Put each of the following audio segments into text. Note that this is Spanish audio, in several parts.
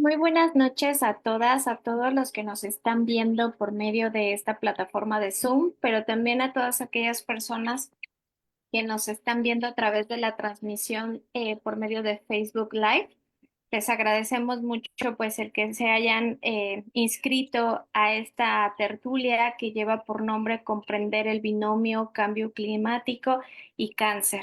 Muy buenas noches a todas, a todos los que nos están viendo por medio de esta plataforma de Zoom, pero también a todas aquellas personas que nos están viendo a través de la transmisión por medio de Facebook Live. Les agradecemos mucho pues el que se hayan inscrito a esta tertulia que lleva por nombre Comprender el binomio cambio climático y cáncer.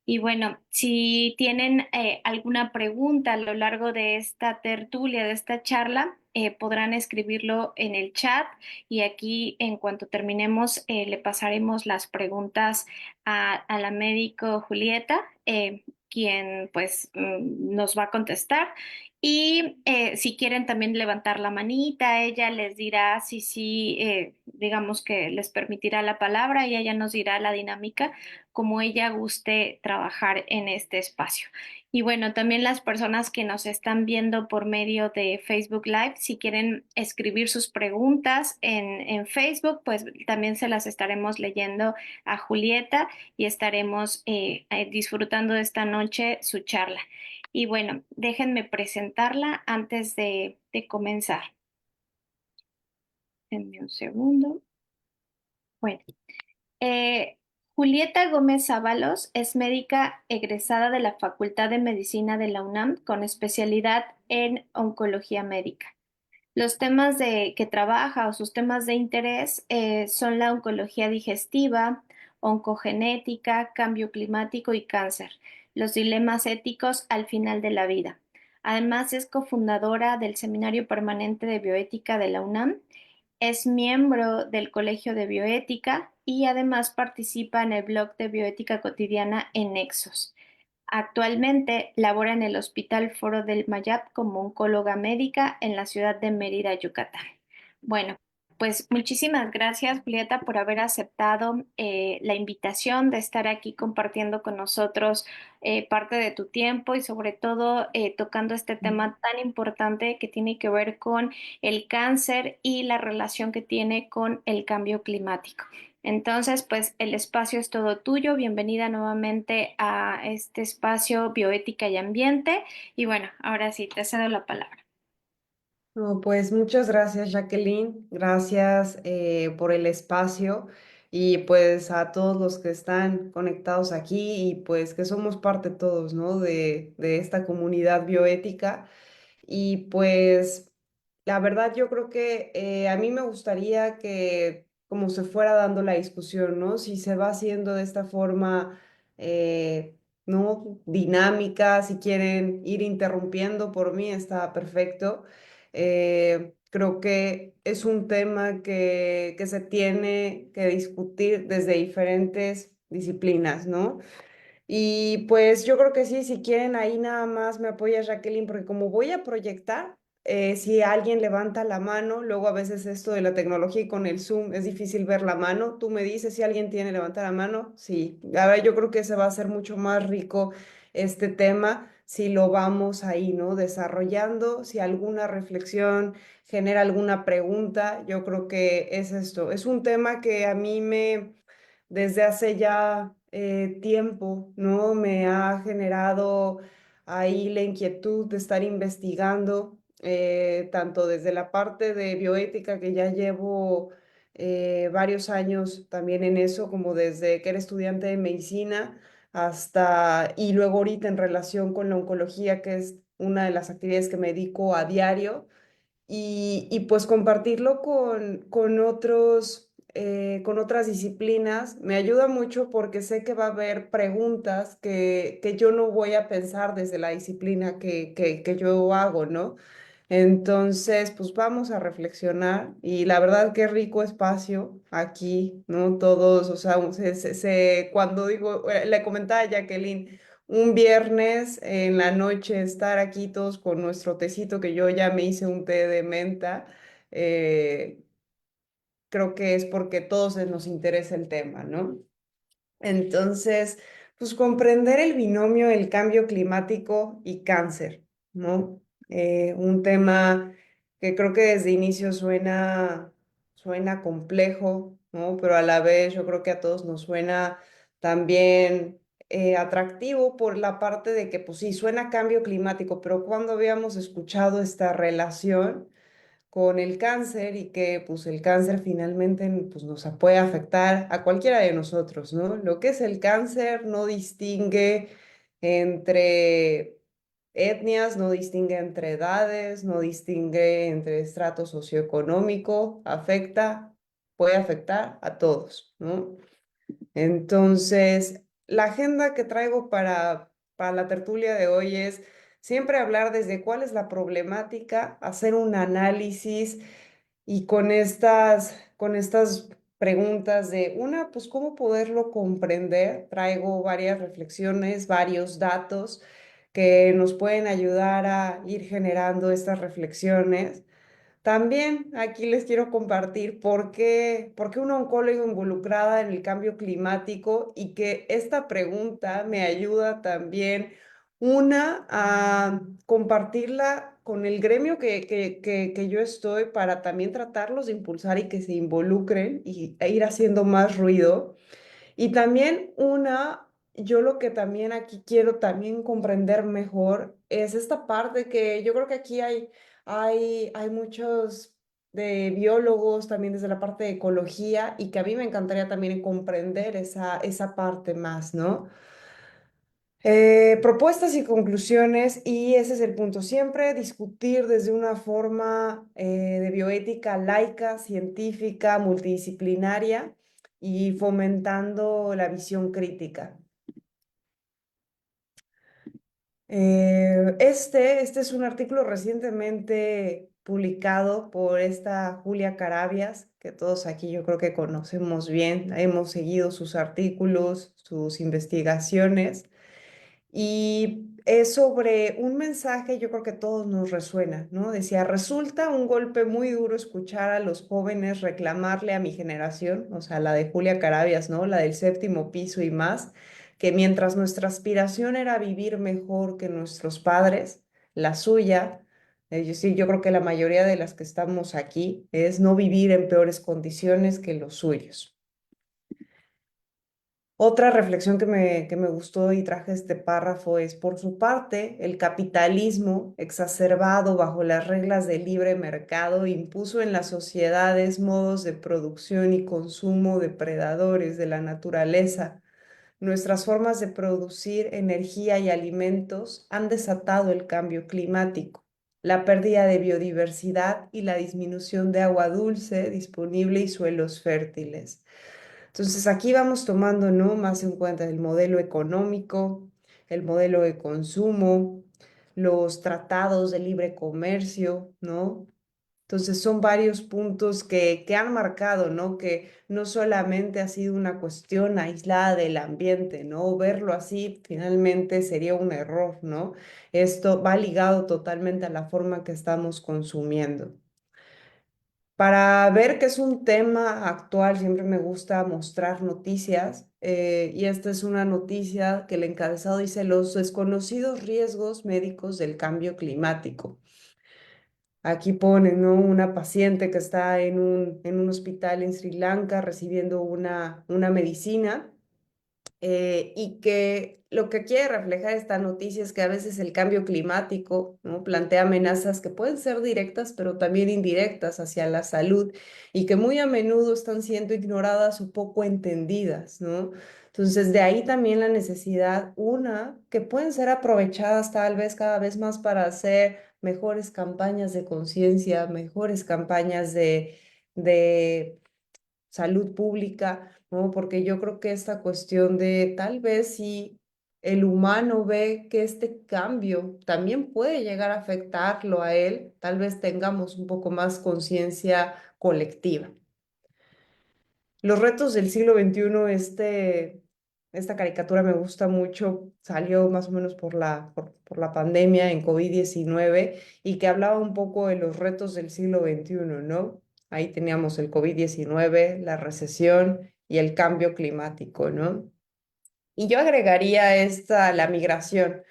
Y bueno, si tienen alguna pregunta a lo largo de esta tertulia, de esta charla, podrán escribirlo en el chat y aquí en cuanto terminemos le pasaremos las preguntas a la médico Julieta. Quien pues nos va a contestar. Y si quieren también levantar la manita, ella les dirá si sí, digamos que les permitirá la palabra y ella nos dirá la dinámica como ella guste trabajar en este espacio. Y bueno, también las personas que nos están viendo por medio de Facebook Live, si quieren escribir sus preguntas en Facebook, pues también se las estaremos leyendo a Julieta y estaremos disfrutando de esta noche su charla. Y bueno, déjenme presentarla antes de comenzar. Denme un segundo. Bueno, eh, Julieta Gómez Ábalos es médica egresada de la Facultad de Medicina de la UNAM con especialidad en oncología médica. Los temas que trabaja o sus temas de interés son la oncología digestiva, oncogenética, cambio climático y cáncer, los dilemas éticos al final de la vida. Además, es cofundadora del Seminario Permanente de Bioética de la UNAM, es miembro del Colegio de Bioética y además participa en el blog de Bioética Cotidiana en Nexos. Actualmente labora en el Hospital Foro del Mayab como oncóloga médica en la ciudad de Mérida, Yucatán. Bueno, pues muchísimas gracias, Julieta, por haber aceptado la invitación de estar aquí compartiendo con nosotros parte de tu tiempo y sobre todo tocando este tema tan importante que tiene que ver con el cáncer y la relación que tiene con el cambio climático. Entonces, pues el espacio es todo tuyo. Bienvenida nuevamente a este espacio Bioética y Ambiente. Y bueno, ahora sí, te cedo la palabra. No, pues muchas gracias, Jacqueline. Gracias por el espacio y pues a todos los que están conectados aquí y pues que somos parte todos, ¿no? De esta comunidad bioética. Y pues la verdad yo creo que a mí me gustaría que como se fuera dando la discusión, ¿no? Si se va haciendo de esta forma, ¿no? Dinámica, si quieren ir interrumpiendo por mí, está perfecto. Creo que es un tema que se tiene que discutir desde diferentes disciplinas, ¿no? Y pues yo creo que sí, si quieren ahí nada más me apoya Jacqueline, porque como voy a proyectar, si alguien levanta la mano, luego a veces esto de la tecnología y con el Zoom es difícil ver la mano, tú me dices si alguien tiene levanta la mano, sí, ahora yo creo que se va a hacer mucho más rico este tema si lo vamos ahí, ¿no? Desarrollando, si alguna reflexión genera alguna pregunta, yo creo que es esto, es un tema que a mí me desde hace ya tiempo, ¿no? Me ha generado ahí la inquietud de estar investigando, tanto desde la parte de bioética, que ya llevo varios años también en eso, como desde que era estudiante de medicina hasta, y luego ahorita en relación con la oncología, que es una de las actividades que me dedico a diario y pues compartirlo con otros, con otras disciplinas me ayuda mucho porque sé que va a haber preguntas que yo no voy a pensar desde la disciplina que yo hago, ¿no? Entonces, pues vamos a reflexionar y la verdad qué rico espacio aquí, ¿no? Todos, o sea, cuando digo, le comentaba a Jacqueline, un viernes en la noche estar aquí todos con nuestro tecito, que yo ya me hice un té de menta, eh, creo que es porque todos nos interesa el tema, ¿no? Entonces, pues comprender el binomio del cambio climático y cáncer, ¿no? Un tema que creo que desde inicio suena complejo, ¿no? Pero a la vez yo creo que a todos nos suena también atractivo por la parte de que, pues sí, suena cambio climático, pero cuando habíamos escuchado esta relación con el cáncer y que pues el cáncer finalmente pues, nos puede afectar a cualquiera de nosotros, ¿no? Lo que es el cáncer no distingue entre etnias, no distingue entre edades, no distingue entre estrato socioeconómico, puede afectar a todos, ¿no? Entonces, la agenda que traigo para la tertulia de hoy es siempre hablar desde cuál es la problemática, hacer un análisis y con estas preguntas de una, pues cómo poderlo comprender. Traigo varias reflexiones, varios datos que nos pueden ayudar a ir generando estas reflexiones. También aquí les quiero compartir por qué una oncóloga involucrada en el cambio climático y que esta pregunta me ayuda también, una, a compartirla con el gremio que yo estoy para también tratarlos de impulsar y que se involucren e ir haciendo más ruido. Y también yo lo que también aquí quiero también comprender mejor es esta parte que yo creo que aquí hay muchos de biólogos también desde la parte de ecología y que a mí me encantaría también comprender esa parte más, ¿no? Propuestas y conclusiones, y ese es el punto, siempre discutir desde una forma de bioética laica, científica, multidisciplinaria y fomentando la visión crítica. Este es un artículo recientemente publicado por esta Julia Carabias, que todos aquí yo creo que conocemos bien, hemos seguido sus artículos, sus investigaciones. Y es sobre un mensaje, yo creo que a todos nos resuena, ¿no? Decía, resulta un golpe muy duro escuchar a los jóvenes reclamarle a mi generación, o sea, la de Julia Carabias, ¿no? La del séptimo piso y más, que mientras nuestra aspiración era vivir mejor que nuestros padres, la suya, yo creo que la mayoría de las que estamos aquí es no vivir en peores condiciones que los suyos. Otra reflexión que me gustó y traje este párrafo es, por su parte, el capitalismo, exacerbado bajo las reglas del libre mercado, impuso en las sociedades modos de producción y consumo depredadores de la naturaleza. Nuestras formas de producir energía y alimentos han desatado el cambio climático, la pérdida de biodiversidad y la disminución de agua dulce disponible y suelos fértiles. Entonces aquí vamos tomando, ¿no? Más en cuenta el modelo económico, el modelo de consumo, los tratados de libre comercio, ¿no? Entonces son varios puntos que han marcado, ¿no? Que no solamente ha sido una cuestión aislada del ambiente, ¿no? Verlo así finalmente sería un error, ¿no? Esto va ligado totalmente a la forma que estamos consumiendo. Para ver que es un tema actual, siempre me gusta mostrar noticias y esta es una noticia que el encabezado dice los desconocidos riesgos médicos del cambio climático. Aquí pone, ¿no? Una paciente que está en un hospital en Sri Lanka recibiendo una medicina y que lo que quiere reflejar esta noticia es que a veces el cambio climático, ¿no? Plantea amenazas que pueden ser directas, pero también indirectas hacia la salud y que muy a menudo están siendo ignoradas o poco entendidas, ¿no? Entonces, de ahí también la necesidad, una, que pueden ser aprovechadas tal vez cada vez más para hacer mejores campañas de conciencia, mejores campañas de salud pública, ¿no? Porque yo creo que esta cuestión de tal vez si el humano ve que este cambio también puede llegar a afectarlo a él, tal vez tengamos un poco más conciencia colectiva. Los retos del siglo XXI, esta caricatura me gusta mucho, salió más o menos por la pandemia en COVID-19 y que hablaba un poco de los retos del siglo XXI, ¿no? Ahí teníamos el COVID-19, la recesión y el cambio climático, ¿no? Y yo agregaría esta migración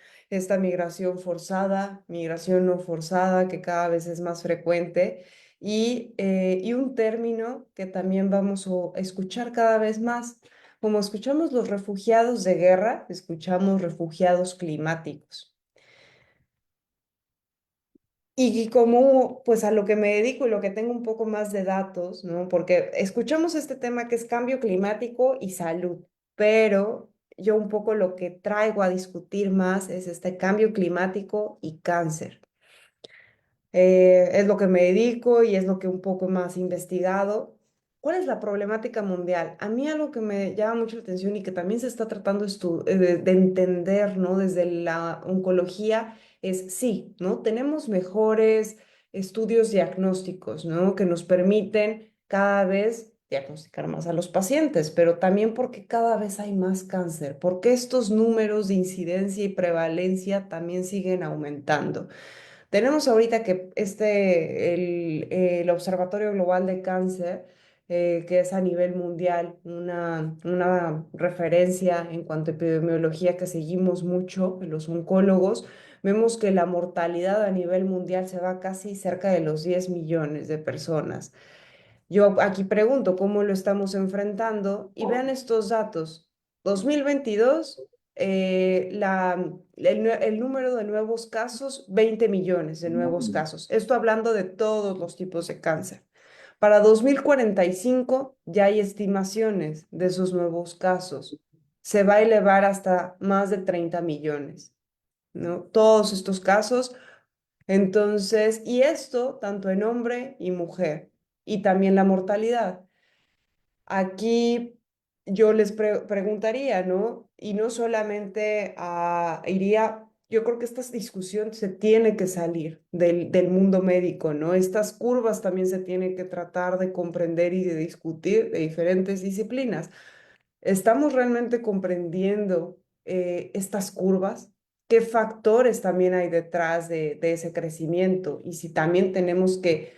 forzada, migración no forzada, que cada vez es más frecuente, y un término que también vamos a escuchar cada vez más, Como escuchamos los refugiados de guerra, escuchamos refugiados climáticos. Y como pues a lo que me dedico y lo que tengo un poco más de datos, ¿no? Porque escuchamos este tema que es cambio climático y salud, pero yo un poco lo que traigo a discutir más es este cambio climático y cáncer. Es lo que me dedico y es lo que un poco más he investigado. ¿Cuál es la problemática mundial? A mí algo que me llama mucho la atención y que también se está tratando de entender, ¿no? Desde la oncología es sí, ¿no? Tenemos mejores estudios diagnósticos, ¿no? Que nos permiten cada vez diagnosticar más a los pacientes, pero también porque cada vez hay más cáncer, porque estos números de incidencia y prevalencia también siguen aumentando. Tenemos ahorita que el Observatorio Global de Cáncer, que es a nivel mundial una referencia en cuanto a epidemiología que seguimos mucho, los oncólogos, vemos que la mortalidad a nivel mundial se va casi cerca de los 10 millones de personas. Yo aquí pregunto cómo lo estamos enfrentando y vean estos datos. 2022, el número de nuevos casos, 20 millones de nuevos casos. Esto hablando de todos los tipos de cáncer. Para 2045 ya hay estimaciones de esos nuevos casos. Se va a elevar hasta más de 30 millones, ¿no? Todos estos casos entonces, y esto tanto en hombre y mujer, y también la mortalidad. Aquí yo les preguntaría, ¿no? Y no solamente iría, yo creo que esta discusión se tiene que salir del mundo médico, ¿no? Estas curvas también se tienen que tratar de comprender y de discutir de diferentes disciplinas. ¿Estamos realmente comprendiendo estas curvas? ¿Qué factores también hay detrás de ese crecimiento? Y si también tenemos que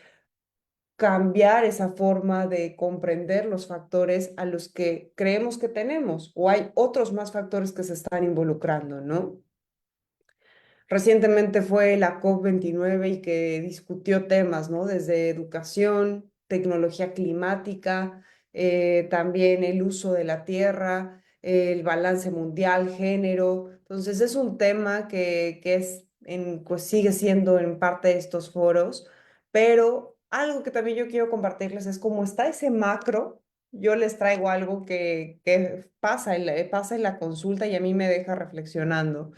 cambiar esa forma de comprender los factores a los que creemos que tenemos, o hay otros más factores que se están involucrando, ¿no? Recientemente fue la COP29 y que discutió temas, ¿no? Desde educación, tecnología climática, también el uso de la tierra, el balance mundial, género. Entonces es un tema que pues sigue siendo en parte de estos foros, pero algo que también yo quiero compartirles es cómo está ese macro. Yo les traigo algo que pasa en la consulta y a mí me deja reflexionando.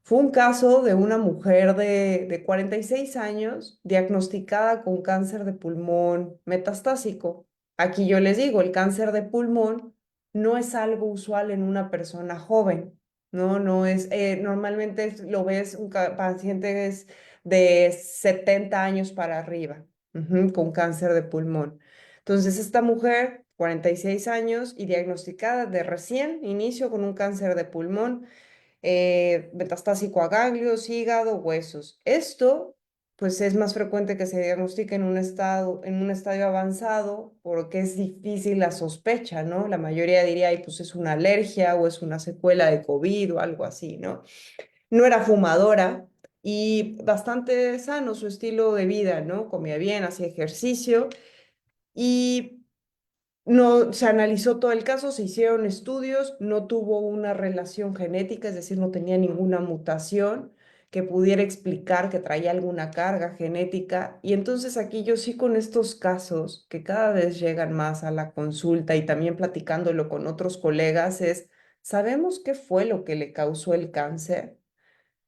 Fue un caso de una mujer de 46 años diagnosticada con cáncer de pulmón metastásico. Aquí yo les digo, el cáncer de pulmón no es algo usual en una persona joven, ¿no? No es, normalmente lo ves, paciente es de 70 años para arriba, con cáncer de pulmón. Entonces, esta mujer, 46 años y diagnosticada de recién inicio con un cáncer de pulmón metastásico a ganglios, hígado, huesos. Esto, pues es más frecuente que se diagnostique en un estadio avanzado porque es difícil la sospecha, ¿no? La mayoría diría, ay, pues es una alergia o es una secuela de COVID o algo así, ¿no? No era fumadora y bastante sano su estilo de vida, ¿no? Comía bien, hacía ejercicio y no se analizó todo el caso, se hicieron estudios, no tuvo una relación genética, es decir, no tenía ninguna mutación que pudiera explicar que traía alguna carga genética. Y entonces aquí yo sí con estos casos que cada vez llegan más a la consulta y también platicándolo con otros colegas es, ¿sabemos qué fue lo que le causó el cáncer?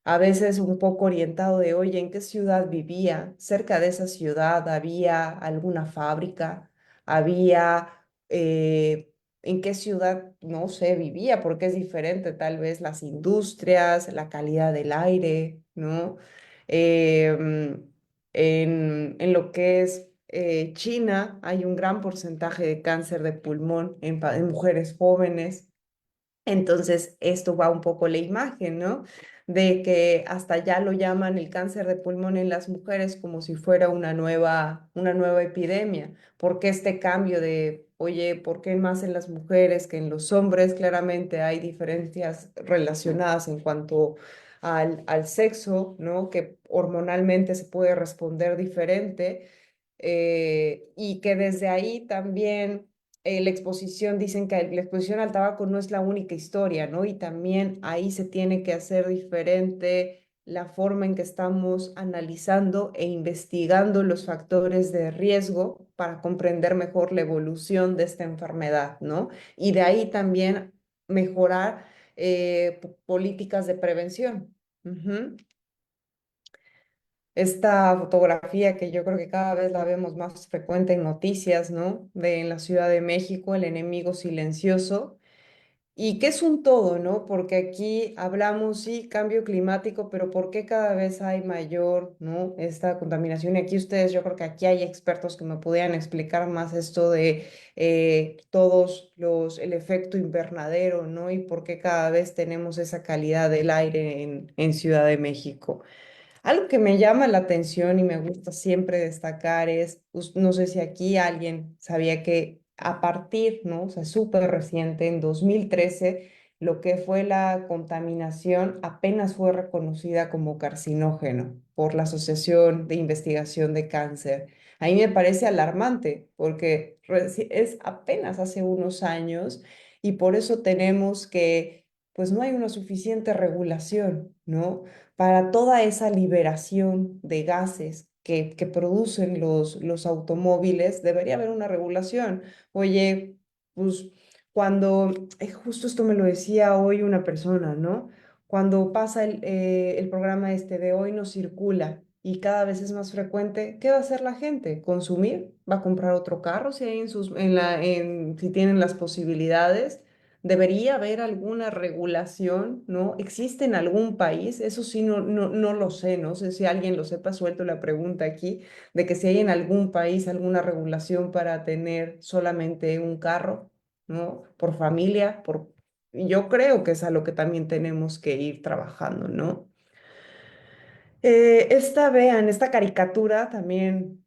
A veces un poco orientado de, oye, ¿en qué ciudad vivía? Cerca de esa ciudad había alguna fábrica, había, ¿en qué ciudad? No sé, vivía, porque es diferente tal vez las industrias, la calidad del aire, ¿no? En lo que es China hay un gran porcentaje de cáncer de pulmón en mujeres jóvenes. Entonces, esto va un poco la imagen, ¿no? De que hasta ya lo llaman el cáncer de pulmón en las mujeres como si fuera una nueva epidemia. ¿Por qué este cambio de, oye, por qué más en las mujeres que en los hombres? Claramente hay diferencias relacionadas en cuanto al sexo, ¿no? Que hormonalmente se puede responder diferente y que desde ahí también la exposición, dicen que la exposición al tabaco no es la única historia, ¿no? Y también ahí se tiene que hacer diferente la forma en que estamos analizando e investigando los factores de riesgo para comprender mejor la evolución de esta enfermedad, ¿no? Y de ahí también mejorar políticas de prevención. Ujú. Esta fotografía que yo creo que cada vez la vemos más frecuente en noticias, ¿no? De en la Ciudad de México, el enemigo silencioso, y que es un todo, ¿no? Porque aquí hablamos, sí, cambio climático, pero ¿por qué cada vez hay mayor, ¿no? Esta contaminación? Y aquí ustedes, yo creo que aquí hay expertos que me pudieran explicar más esto de el efecto invernadero, ¿no? Y por qué cada vez tenemos esa calidad del aire en Ciudad de México. Algo que me llama la atención y me gusta siempre destacar es, no sé si aquí alguien sabía que a partir, ¿no? O sea, súper reciente, en 2013, lo que fue la contaminación apenas fue reconocida como carcinógeno por la Asociación de Investigación de Cáncer. A mí me parece alarmante porque es apenas hace unos años y por eso tenemos que, pues no hay una suficiente regulación, ¿no? Para toda esa liberación de gases que producen los automóviles, debería haber una regulación. Oye, pues cuando, justo esto me lo decía hoy una persona, ¿no? Cuando pasa el programa este de hoy no circula y cada vez es más frecuente, ¿qué va a hacer la gente? ¿Consumir? ¿Va a comprar otro carro si hay si tienen las posibilidades? ¿Debería haber alguna regulación, no? ¿Existe en algún país? Eso sí, no lo sé, no sé si alguien lo sepa, suelto la pregunta aquí, de que si hay en algún país alguna regulación para tener solamente un carro, ¿no? Por familia, Yo creo que es a lo que también tenemos que ir trabajando, ¿no? Vean, esta caricatura también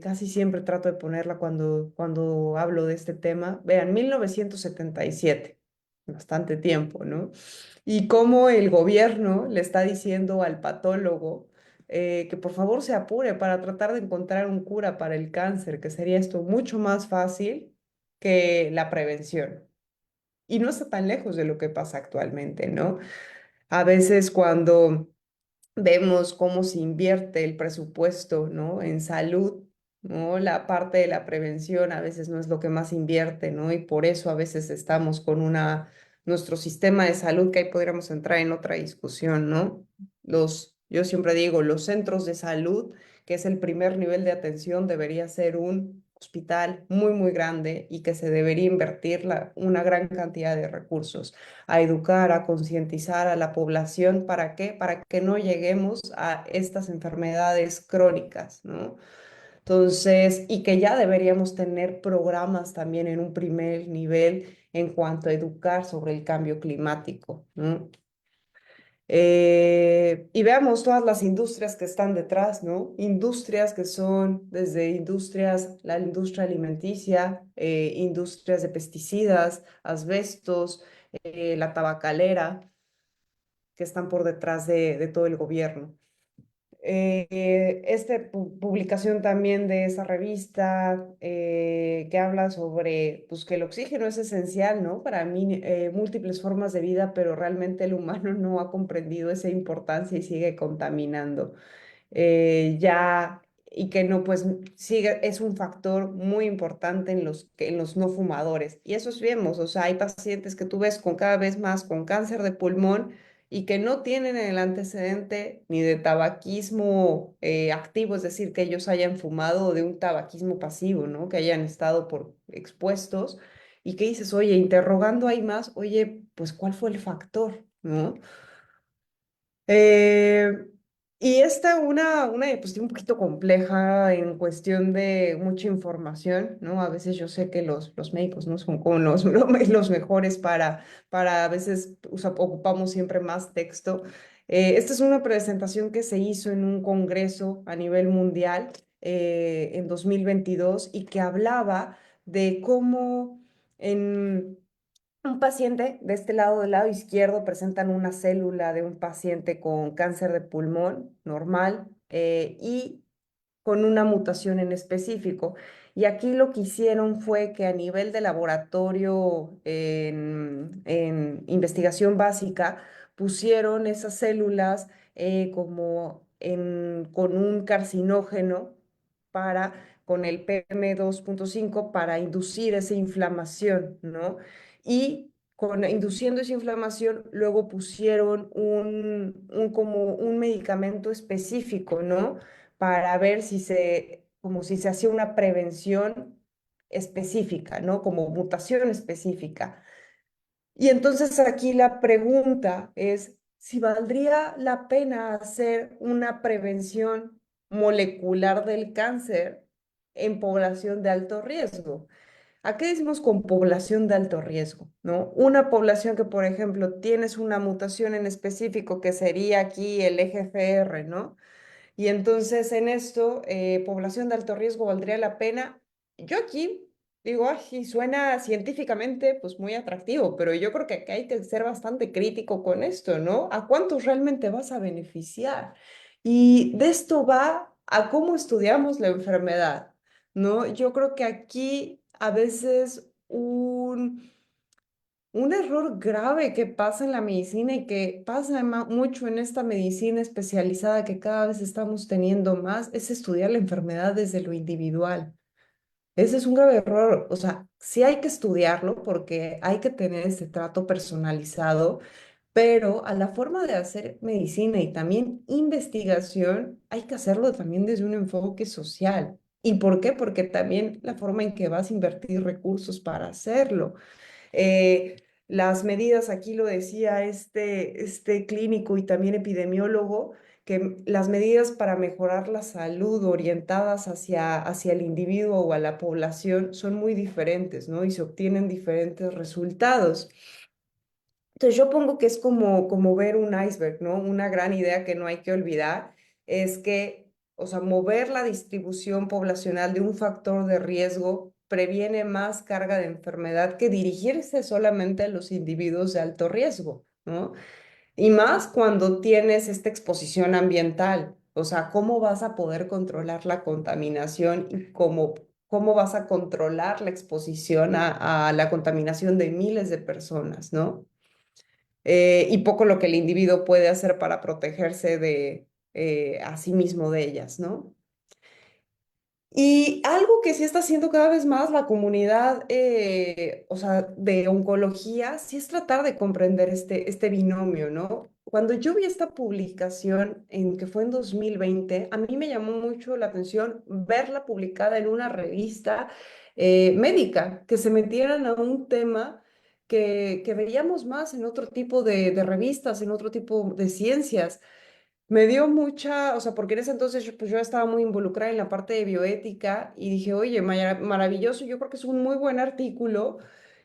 casi siempre trato de ponerla cuando hablo de este tema. Vean, 1977, bastante tiempo, ¿no? Y cómo el gobierno le está diciendo al patólogo que por favor se apure para tratar de encontrar un cura para el cáncer, que sería esto mucho más fácil que la prevención. Y no está tan lejos de lo que pasa actualmente, ¿no? A veces cuando vemos cómo se invierte el presupuesto, ¿no? En salud, ¿no? La parte de la prevención a veces no es lo que más invierte, ¿no? Y por eso a veces estamos con nuestro sistema de salud, que ahí podríamos entrar en otra discusión, ¿no? Yo siempre digo, los centros de salud, que es el primer nivel de atención, debería ser un hospital muy, muy grande y que se debería invertir una gran cantidad de recursos a educar, a concientizar a la población. ¿Para qué? Para que no lleguemos a estas enfermedades crónicas, ¿no? Entonces, y que ya deberíamos tener programas también en un primer nivel en cuanto a educar sobre el cambio climático, ¿no? Y veamos todas las industrias que están detrás, ¿no? Industrias que son desde la industria alimenticia, industrias de pesticidas, asbestos, la tabacalera, que están por detrás de todo el gobierno. Esta publicación también de esa revista que habla sobre pues, que el oxígeno es esencial, ¿no? Para mí, múltiples formas de vida, pero realmente el humano no ha comprendido esa importancia y sigue contaminando ya, y que no, pues sigue, es un factor muy importante en los no fumadores. Y eso es vemos, o sea, hay pacientes que tú ves con cada vez más con cáncer de pulmón y que no tienen el antecedente ni de tabaquismo activo, es decir, que ellos hayan fumado o de un tabaquismo pasivo, ¿no? Que hayan estado por expuestos y que dices, oye, interrogando ahí más, oye, pues ¿cuál fue el factor? ¿No? Eh, y esta una diapositiva un poquito compleja en cuestión de mucha información, ¿no? A veces yo sé que los médicos no son como los mejores para a veces ocupamos siempre más texto. Esta es una presentación que se hizo en un congreso a nivel mundial en 2022 y que hablaba de cómo en un paciente de este lado, del lado izquierdo, presentan una célula de un paciente con cáncer de pulmón normal y con una mutación en específico. Y aquí lo que hicieron fue que a nivel de laboratorio en investigación básica pusieron esas células como con un carcinógeno para, con el PM2.5 para inducir esa inflamación, ¿no? Y induciendo esa inflamación, luego pusieron como un medicamento específico, ¿no? Para ver si como si se hacía una prevención específica, ¿no? Como mutación específica. Y entonces aquí la pregunta es si valdría la pena hacer una prevención molecular del cáncer en población de alto riesgo. ¿A qué decimos con población de alto riesgo? ¿No? Una población que, por ejemplo, tienes una mutación en específico que sería aquí el EGFR, ¿no? Y entonces en esto, población de alto riesgo valdría la pena. Yo aquí digo, ay, sí, suena científicamente pues muy atractivo, pero yo creo que aquí hay que ser bastante crítico con esto, ¿no? ¿A cuántos realmente vas a beneficiar? Y de esto va a cómo estudiamos la enfermedad, ¿no? Yo creo que aquí a veces un error grave que pasa en la medicina y que pasa mucho en esta medicina especializada que cada vez estamos teniendo más es estudiar la enfermedad desde lo individual. Ese es un grave error. O sea, sí hay que estudiarlo porque hay que tener este trato personalizado, pero a la forma de hacer medicina y también investigación hay que hacerlo también desde un enfoque social. ¿Y por qué? Porque también la forma en que vas a invertir recursos para hacerlo. Eh, las medidas, aquí lo decía este clínico y también epidemiólogo, que las medidas para mejorar la salud orientadas hacia el individuo o a la población son muy diferentes, ¿no? Y se obtienen diferentes resultados. Entonces yo pongo que es como ver un iceberg, ¿no? Una gran idea que no hay que olvidar es que, o sea, mover la distribución poblacional de un factor de riesgo previene más carga de enfermedad que dirigirse solamente a los individuos de alto riesgo, ¿no? Y más cuando tienes esta exposición ambiental, o sea, ¿cómo vas a poder controlar la contaminación y cómo vas a controlar la exposición a la contaminación de miles de personas, ¿no? Y poco lo que el individuo puede hacer para protegerse a sí mismo de ellas, ¿no? Y algo que sí está haciendo cada vez más la comunidad, o sea, de oncología, sí es tratar de comprender este binomio, ¿no? Cuando yo vi esta publicación, que fue en 2020, a mí me llamó mucho la atención verla publicada en una revista médica, que se metieran a un tema que veíamos más en otro tipo de revistas, en otro tipo de ciencias. Me dio mucha, o sea, porque en ese entonces pues yo estaba muy involucrada en la parte de bioética y dije, oye, maravilloso, yo creo que es un muy buen artículo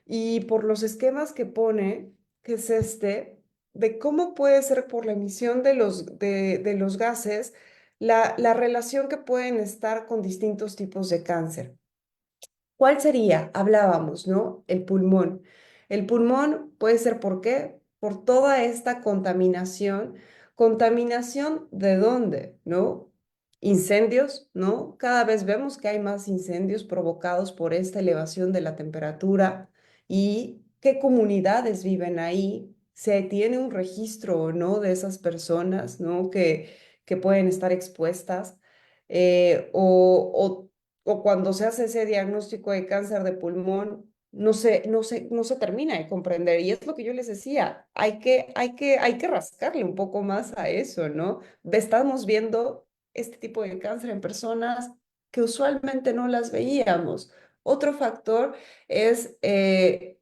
y por los esquemas que pone, que es de cómo puede ser por la emisión de los gases, la relación que pueden estar con distintos tipos de cáncer. ¿Cuál sería? Hablábamos, ¿no? El pulmón. El pulmón puede ser ¿por qué? Por toda esta contaminación. ¿Contaminación de dónde? ¿No? Incendios, ¿no? Cada vez vemos que hay más incendios provocados por esta elevación de la temperatura y qué comunidades viven ahí. ¿Se tiene un registro o no de esas personas, ¿no? Que pueden estar expuestas. Eh, o, o o cuando se hace ese diagnóstico de cáncer de pulmón, no se termina de comprender. Y es lo que yo les decía, hay que rascarle un poco más a eso, ¿no? Estamos viendo este tipo de cáncer en personas que usualmente no las veíamos. Otro factor es el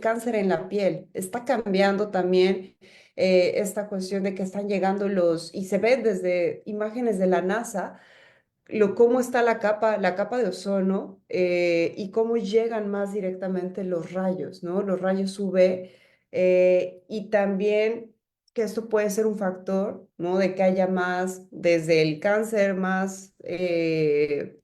cáncer en la piel. Está cambiando también esta cuestión de que están llegando y se ven desde imágenes de la NASA cómo está la capa de ozono y cómo llegan más directamente los rayos, ¿no? Los rayos UV y también que esto puede ser un factor, ¿no? De que haya más, desde el cáncer más de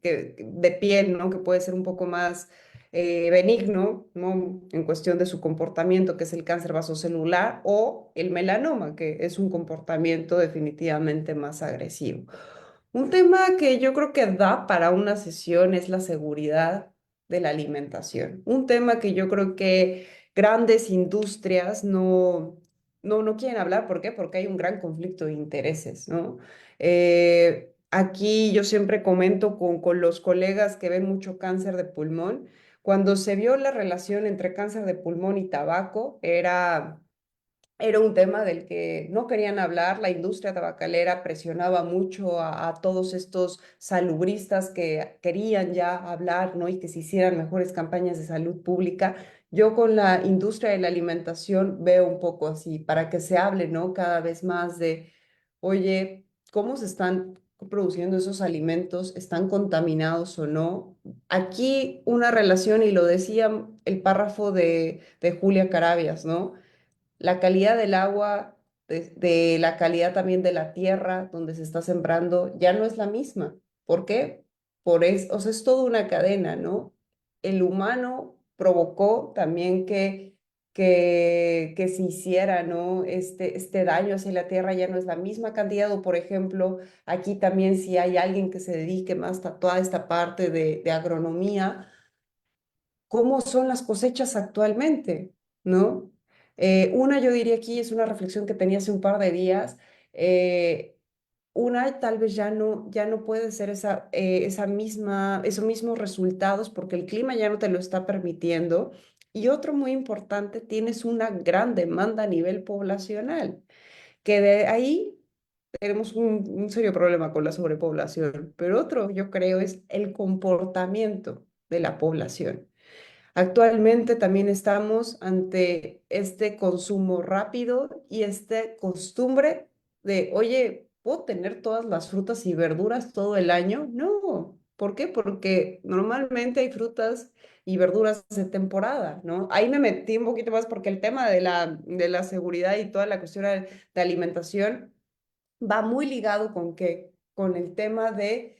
piel, ¿no? Que puede ser un poco más benigno, ¿no? En cuestión de su comportamiento, que es el cáncer vasocelular, o el melanoma, que es un comportamiento definitivamente más agresivo. Un tema que yo creo que da para una sesión es la seguridad de la alimentación. Un tema que yo creo que grandes industrias no quieren hablar. ¿Por qué? Porque hay un gran conflicto de intereses, ¿no? Aquí yo siempre comento con los colegas que ven mucho cáncer de pulmón. Cuando se vio la relación entre cáncer de pulmón y tabaco, era un tema del que no querían hablar. La industria tabacalera presionaba mucho a todos estos salubristas que querían ya hablar, ¿no? Y que se hicieran mejores campañas de salud pública. Yo con la industria de la alimentación veo un poco así, para que se hable, ¿no? Cada vez más de, oye, ¿cómo se están produciendo esos alimentos? ¿Están contaminados o no? Aquí una relación, y lo decía el párrafo de Julia Carabias, ¿no? La calidad del agua, de la calidad también de la tierra donde se está sembrando, ya no es la misma. ¿Por qué? Por eso, o sea, es toda una cadena, ¿no? El humano provocó también que se hiciera, ¿no? Este daño hacia la tierra ya no es la misma cantidad, o por ejemplo, aquí también si hay alguien que se dedique más a toda esta parte de agronomía, cómo son las cosechas actualmente, ¿no? Una, yo diría aquí, es una reflexión que tenía hace un par de días. eh, una, tal vez ya no puede ser esos mismos resultados porque el clima ya no te lo está permitiendo. Y otro muy importante, tienes una gran demanda a nivel poblacional, que de ahí tenemos un serio problema con la sobrepoblación. Pero otro, yo creo, es el comportamiento de la población. Actualmente también estamos ante este consumo rápido y esta costumbre de, oye, ¿puedo tener todas las frutas y verduras todo el año? No. ¿Por qué? Porque normalmente hay frutas y verduras de temporada, ¿no? Ahí me metí un poquito más porque el tema de la seguridad y toda la cuestión de alimentación va muy ligado con qué, con el tema de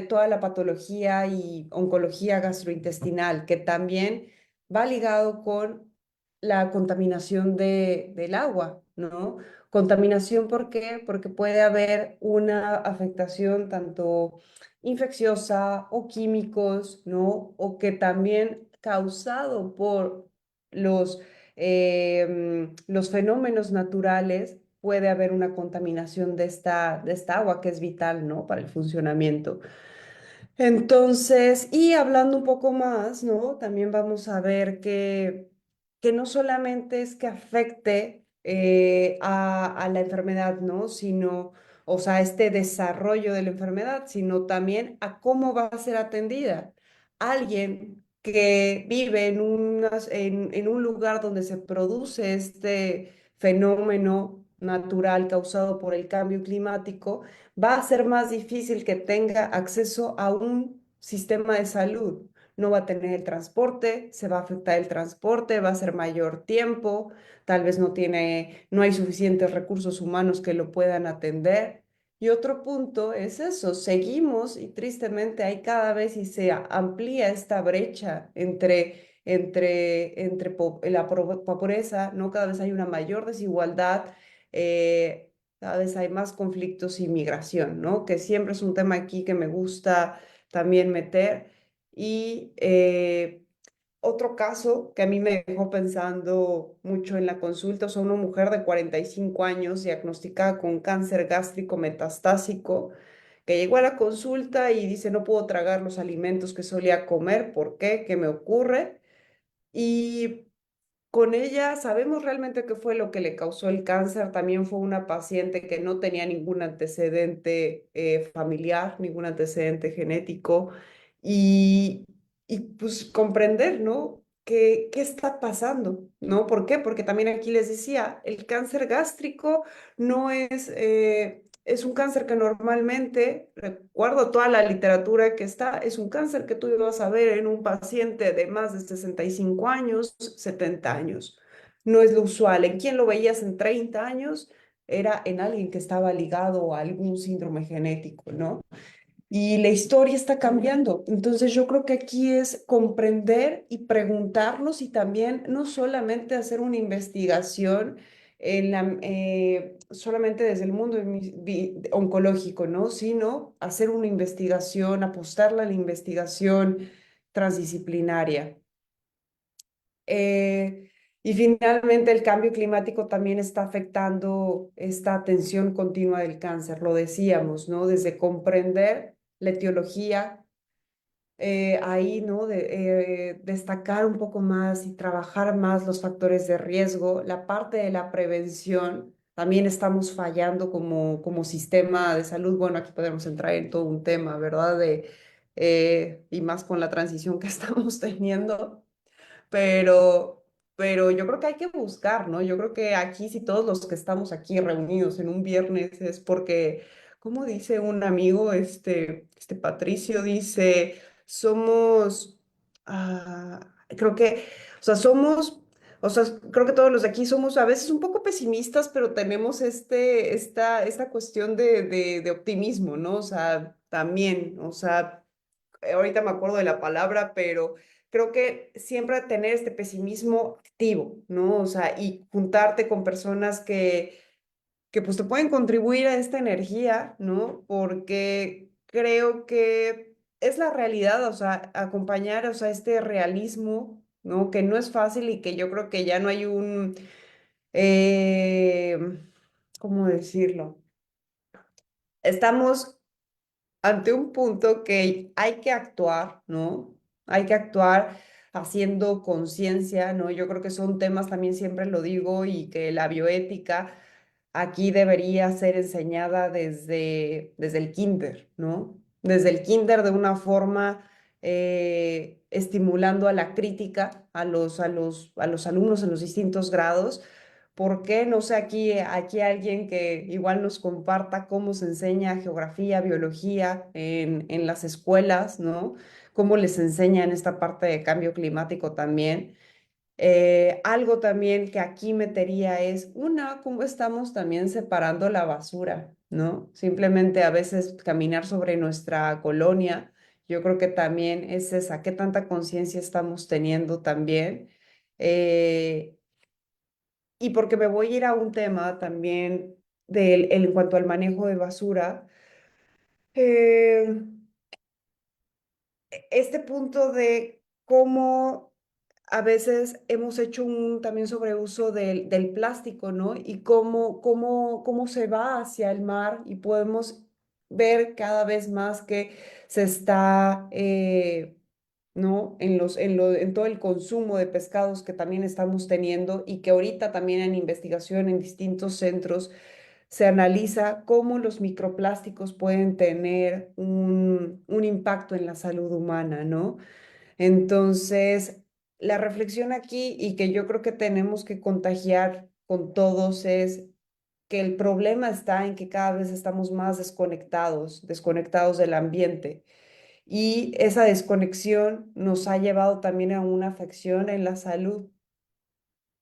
toda la patología y oncología gastrointestinal, que también va ligado con la contaminación del agua, ¿no? Contaminación, ¿por qué? Porque puede haber una afectación tanto infecciosa o químicos, ¿no? O que también causado por los fenómenos naturales, puede haber una contaminación de esta agua que es vital, ¿no? Para el funcionamiento. Entonces, y hablando un poco más, ¿no? También vamos a ver que no solamente es que afecte a la enfermedad, ¿no? Sino, o sea, este desarrollo de la enfermedad, sino también a cómo va a ser atendida. Alguien que vive en un lugar donde se produce este fenómeno natural causado por el cambio climático, va a ser más difícil que tenga acceso a un sistema de salud. No va a tener el transporte, se va a afectar el transporte, va a ser mayor tiempo, tal vez no hay suficientes recursos humanos que lo puedan atender. Y otro punto es eso, seguimos y tristemente hay cada vez y se amplía esta brecha entre la pobreza, ¿no? Cada vez hay una mayor desigualdad. Cada vez hay más conflictos y migración, ¿no? Que siempre es un tema aquí que me gusta también meter. Y otro caso que a mí me dejó pensando mucho en la consulta, es una mujer de 45 años diagnosticada con cáncer gástrico metastásico, que llegó a la consulta y dice, no puedo tragar los alimentos que solía comer, ¿por qué? ¿Qué me ocurre? Y con ella sabemos realmente qué fue lo que le causó el cáncer. También fue una paciente que no tenía ningún antecedente familiar, ningún antecedente genético. Y, y pues comprender, ¿no? ¿Qué está pasando? ¿No? ¿Por qué? Porque también aquí les decía, el cáncer gástrico no es un cáncer que normalmente, recuerdo toda la literatura que está, es un cáncer que tú ibas a ver en un paciente de más de 65 años, 70 años. No es lo usual. ¿En quién lo veías en 30 años? Era en alguien que estaba ligado a algún síndrome genético, ¿no? Y la historia está cambiando. Entonces yo creo que aquí es comprender y preguntarnos y también no solamente hacer una investigación solamente desde el mundo oncológico, ¿no? Sino hacer una investigación, apostarle a la investigación transdisciplinaria. Eh, y finalmente el cambio climático también está afectando esta atención continua del cáncer, lo decíamos, ¿no? Desde comprender la etiología, ahí, ¿no? Destacar un poco más y trabajar más los factores de riesgo, la parte de la prevención. También estamos fallando como sistema de salud. Bueno, aquí podemos entrar en todo un tema, ¿verdad? Y más con la transición que estamos teniendo, pero, pero yo creo que hay que buscar, ¿no? Yo creo que aquí, si todos los que estamos aquí reunidos en un viernes es porque, como dice un amigo, este Patricio, dice, somos, creo que, o sea, o sea, creo que todos los de aquí somos a veces un poco pesimistas, pero tenemos esta cuestión de optimismo, ¿no? O sea, también, o sea, ahorita me acuerdo de la palabra, pero creo que siempre tener este pesimismo activo, ¿no? O sea, y juntarte con personas que pues te pueden contribuir a esta energía, ¿no? Porque creo que es la realidad, o sea, acompañar, o sea, este realismo, ¿no? Que no es fácil y que yo creo que ya no hay eh, ¿cómo decirlo? Estamos ante un punto que hay que actuar, ¿no? Hay que actuar haciendo conciencia, ¿no? Yo creo que son temas, también siempre lo digo, y que la bioética aquí debería ser enseñada desde el kinder, ¿no? Desde el kinder de una forma estimulando a la crítica a los alumnos en los distintos grados. ¿Por qué? No sé, aquí alguien que igual nos comparta cómo se enseña geografía, biología en las escuelas, ¿no? Cómo les enseñan esta parte de cambio climático también. Algo también que aquí metería es, cómo estamos también separando la basura, ¿no? Simplemente a veces caminar sobre nuestra colonia, yo creo que también es esa, qué tanta conciencia estamos teniendo también. Eh, y porque me voy a ir a un tema también en cuanto al manejo de basura, eh, este punto de cómo a veces hemos hecho un también sobreuso del plástico, ¿no? Y cómo se va hacia el mar y podemos ver cada vez más que se está, ¿no? En todo el consumo de pescados que también estamos teniendo y que ahorita también en investigación en distintos centros se analiza cómo los microplásticos pueden tener un impacto en la salud humana, ¿no? Entonces, la reflexión aquí y que yo creo que tenemos que contagiar con todos es que el problema está en que cada vez estamos más desconectados del ambiente. Y esa desconexión nos ha llevado también a una afección en la salud,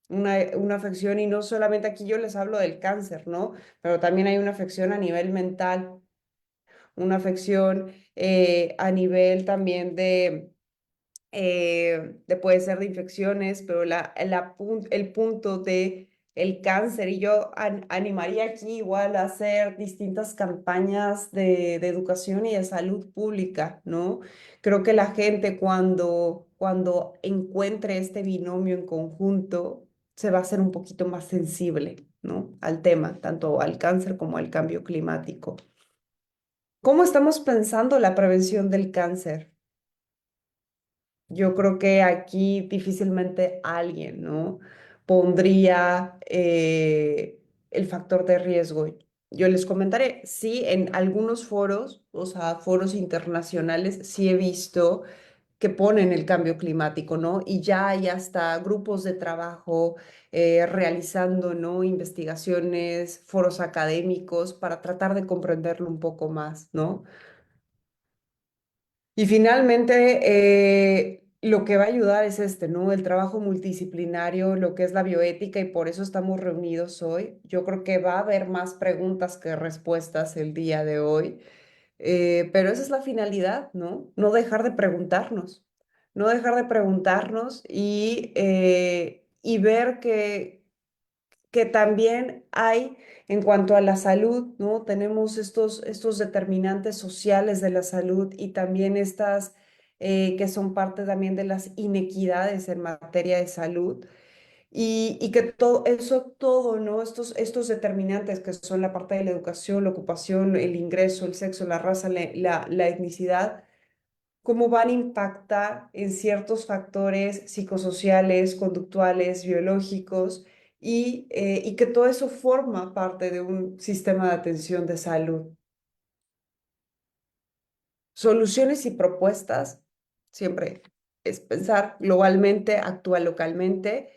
una afección, y no solamente aquí yo les hablo del cáncer, ¿no? Pero también hay una afección a nivel mental, una afección a nivel también puede ser de infecciones, pero el punto de el cáncer, y yo animaría aquí igual a hacer distintas campañas de educación y de salud pública, ¿no? Creo que la gente cuando encuentre este binomio en conjunto, se va a hacer un poquito más sensible, ¿no? Al tema, tanto al cáncer como al cambio climático. ¿Cómo estamos pensando la prevención del cáncer? Yo creo que aquí difícilmente alguien, ¿no? Pondría el factor de riesgo. Yo les comentaré, sí, en algunos foros, o sea, foros internacionales, sí he visto que ponen el cambio climático, ¿no? Y ya hay hasta grupos de trabajo realizando, ¿no? Investigaciones, foros académicos para tratar de comprenderlo un poco más, ¿no? Y finalmente, lo que va a ayudar es ¿no? El trabajo multidisciplinario, lo que es la bioética, y por eso estamos reunidos hoy. Yo creo que va a haber más preguntas que respuestas el día de hoy, pero esa es la finalidad, ¿no? No dejar de preguntarnos, no dejar de preguntarnos y ver que también hay en cuanto a la salud, ¿no? Tenemos estos determinantes sociales de la salud y también estas que son parte también de las inequidades en materia de salud. Y que todo eso, todo, ¿no? Estos determinantes que son la parte de la educación, la ocupación, el ingreso, el sexo, la raza, la etnicidad, cómo van a impactar en ciertos factores psicosociales, conductuales, biológicos, y que todo eso forma parte de un sistema de atención de salud. Soluciones y propuestas, siempre es pensar globalmente, actuar localmente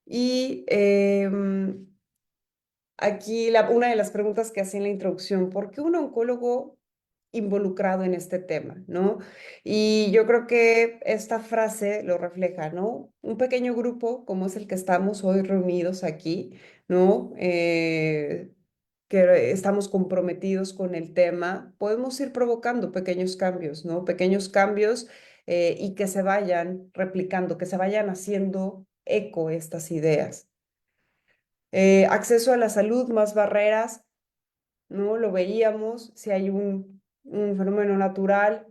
y aquí una de las preguntas que hacía en la introducción, ¿por qué un oncólogo involucrado en este tema, ¿no? Y yo creo que esta frase lo refleja, ¿no? Un pequeño grupo, como es el que estamos hoy reunidos aquí, ¿no? Que estamos comprometidos con el tema, podemos ir provocando pequeños cambios, ¿no? Pequeños cambios y que se vayan replicando, que se vayan haciendo eco estas ideas. Acceso a la salud, más barreras, ¿no? Lo veíamos, si hay un fenómeno natural,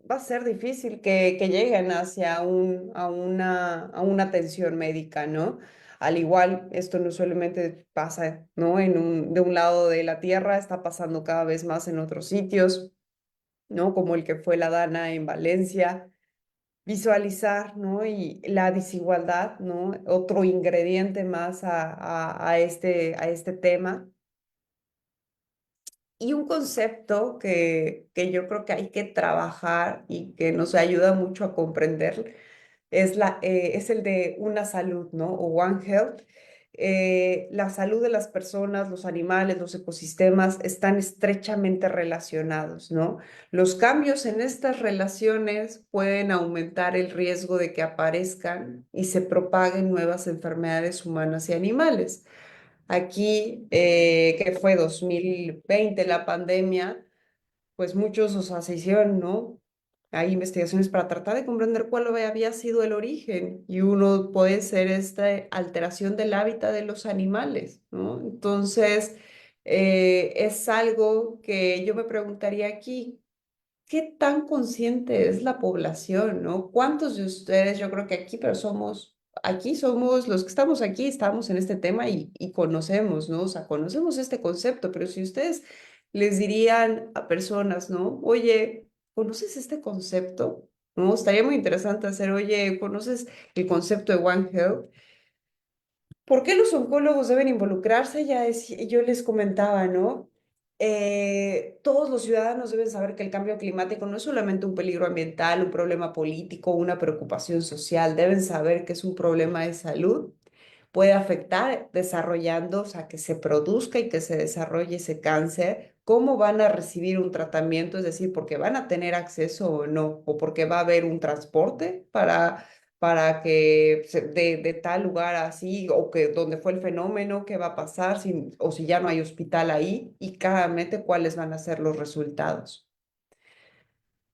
va a ser difícil que lleguen hacia a una atención médica, ¿no? Al igual, esto no solamente pasa, ¿no? De un lado de la tierra, está pasando cada vez más en otros sitios, ¿no? Como el que fue la Dana en Valencia. Visualizar, ¿no? Y la desigualdad, ¿no? Otro ingrediente más a este tema. Y un concepto que yo creo que hay que trabajar y que nos ayuda mucho a comprender es el de una salud, ¿no? O One Health. La salud de las personas, los animales, los ecosistemas están estrechamente relacionados, ¿no? Los cambios en estas relaciones pueden aumentar el riesgo de que aparezcan y se propaguen nuevas enfermedades humanas y animales. Aquí, que fue 2020 la pandemia, pues muchos, o sea, se hicieron, ¿no? Hay investigaciones para tratar de comprender cuál había sido el origen y uno puede ser esta alteración del hábitat de los animales, ¿no? Entonces, es algo que yo me preguntaría aquí, ¿qué tan consciente es la población, ¿no? ¿Cuántos de ustedes, yo creo que aquí, pero aquí somos, los que estamos aquí, estamos en este tema y conocemos, ¿no? O sea, conocemos este concepto, pero si ustedes les dirían a personas, ¿no? Oye, ¿conoces este concepto? ¿No? Estaría muy interesante hacer, oye, ¿conoces el concepto de One Health? ¿Por qué los oncólogos deben involucrarse? Yo les comentaba, ¿no? Todos los ciudadanos deben saber que el cambio climático no es solamente un peligro ambiental, un problema político, una preocupación social. Deben saber que es un problema de salud, puede afectar desarrollando, o sea, que se produzca y que se desarrolle ese cáncer, cómo van a recibir un tratamiento, es decir, porque van a tener acceso o no, o porque va a haber un transporte para que de tal lugar así, o que donde fue el fenómeno, qué va a pasar, o si ya no hay hospital ahí, y claramente cuáles van a ser los resultados.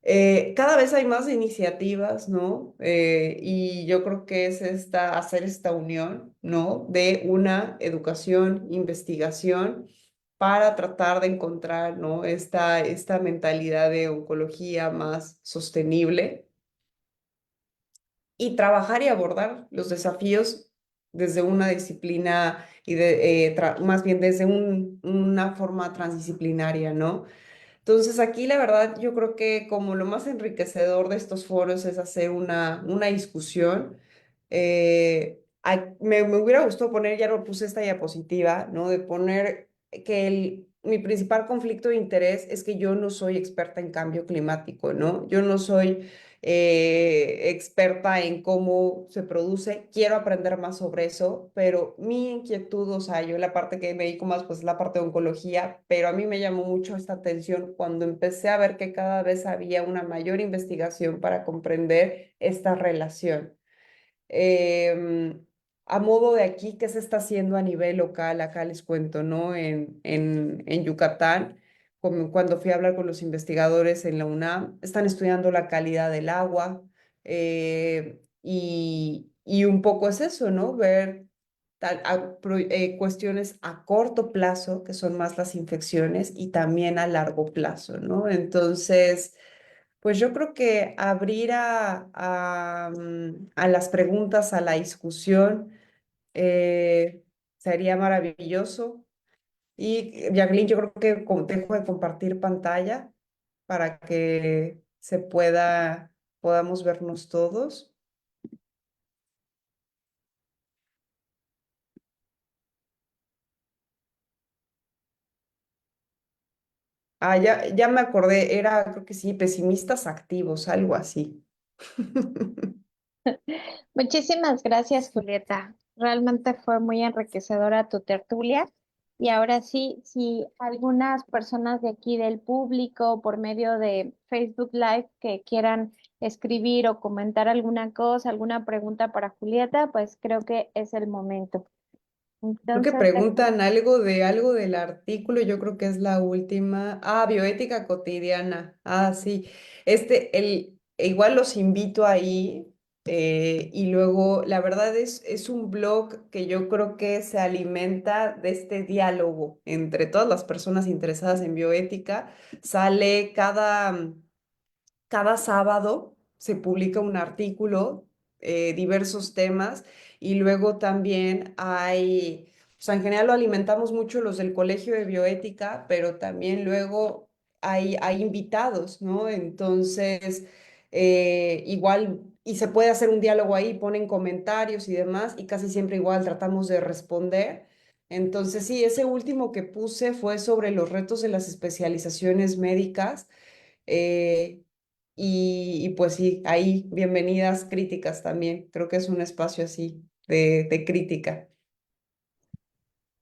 Cada vez hay más iniciativas, ¿no? Y yo creo que es hacer esta unión, ¿no? De una educación, investigación, para tratar de encontrar, ¿no? Esta mentalidad de oncología más sostenible y trabajar y abordar los desafíos desde una disciplina más bien desde una forma transdisciplinaria, ¿no? Entonces aquí la verdad yo creo que como lo más enriquecedor de estos foros es hacer una discusión. Me hubiera gustado poner, ya lo puse esta diapositiva, ¿no? De poner que mi principal conflicto de interés es que yo no soy experta en cambio climático, ¿no? Yo no soy experta en cómo se produce, quiero aprender más sobre eso, pero mi inquietud, o sea, yo la parte que me dedico más, pues es la parte de oncología, pero a mí me llamó mucho esta atención cuando empecé a ver que cada vez había una mayor investigación para comprender esta relación. Em, a modo de aquí, ¿qué se está haciendo a nivel local? Acá les cuento, ¿no? En Yucatán, como cuando fui a hablar con los investigadores en la UNAM, están estudiando la calidad del agua y un poco es eso, ¿no? Ver cuestiones a corto plazo, que son más las infecciones, y también a largo plazo, ¿no? Entonces, pues yo creo que abrir a las preguntas, a la discusión, eh, sería maravilloso. Y Jacqueline, yo creo que dejo de compartir pantalla para que podamos vernos todos. Ah, ya me acordé, creo que sí, pesimistas activos, algo así. Muchísimas gracias, Julieta. Realmente fue muy enriquecedora tu tertulia. Y ahora sí, si algunas personas de aquí del público por medio de Facebook Live que quieran escribir o comentar alguna cosa, alguna pregunta para Julieta, pues creo que es el momento. Creo que Entonces, preguntan algo del artículo, yo creo que es la última. Ah, bioética cotidiana. Ah, sí. Igual los invito ahí. Y luego, la verdad es un blog que yo creo que se alimenta de este diálogo entre todas las personas interesadas en bioética. Sale cada sábado se publica un artículo, diversos temas, y luego también o sea, en general lo alimentamos mucho los del Colegio de Bioética, pero también luego hay invitados, ¿no? Entonces, igual, y se puede hacer un diálogo ahí, ponen comentarios y demás, y casi siempre igual tratamos de responder. Entonces, sí, ese último que puse fue sobre los retos de las especializaciones médicas. eh, y pues sí, ahí bienvenidas críticas también. Creo que es un espacio así de crítica.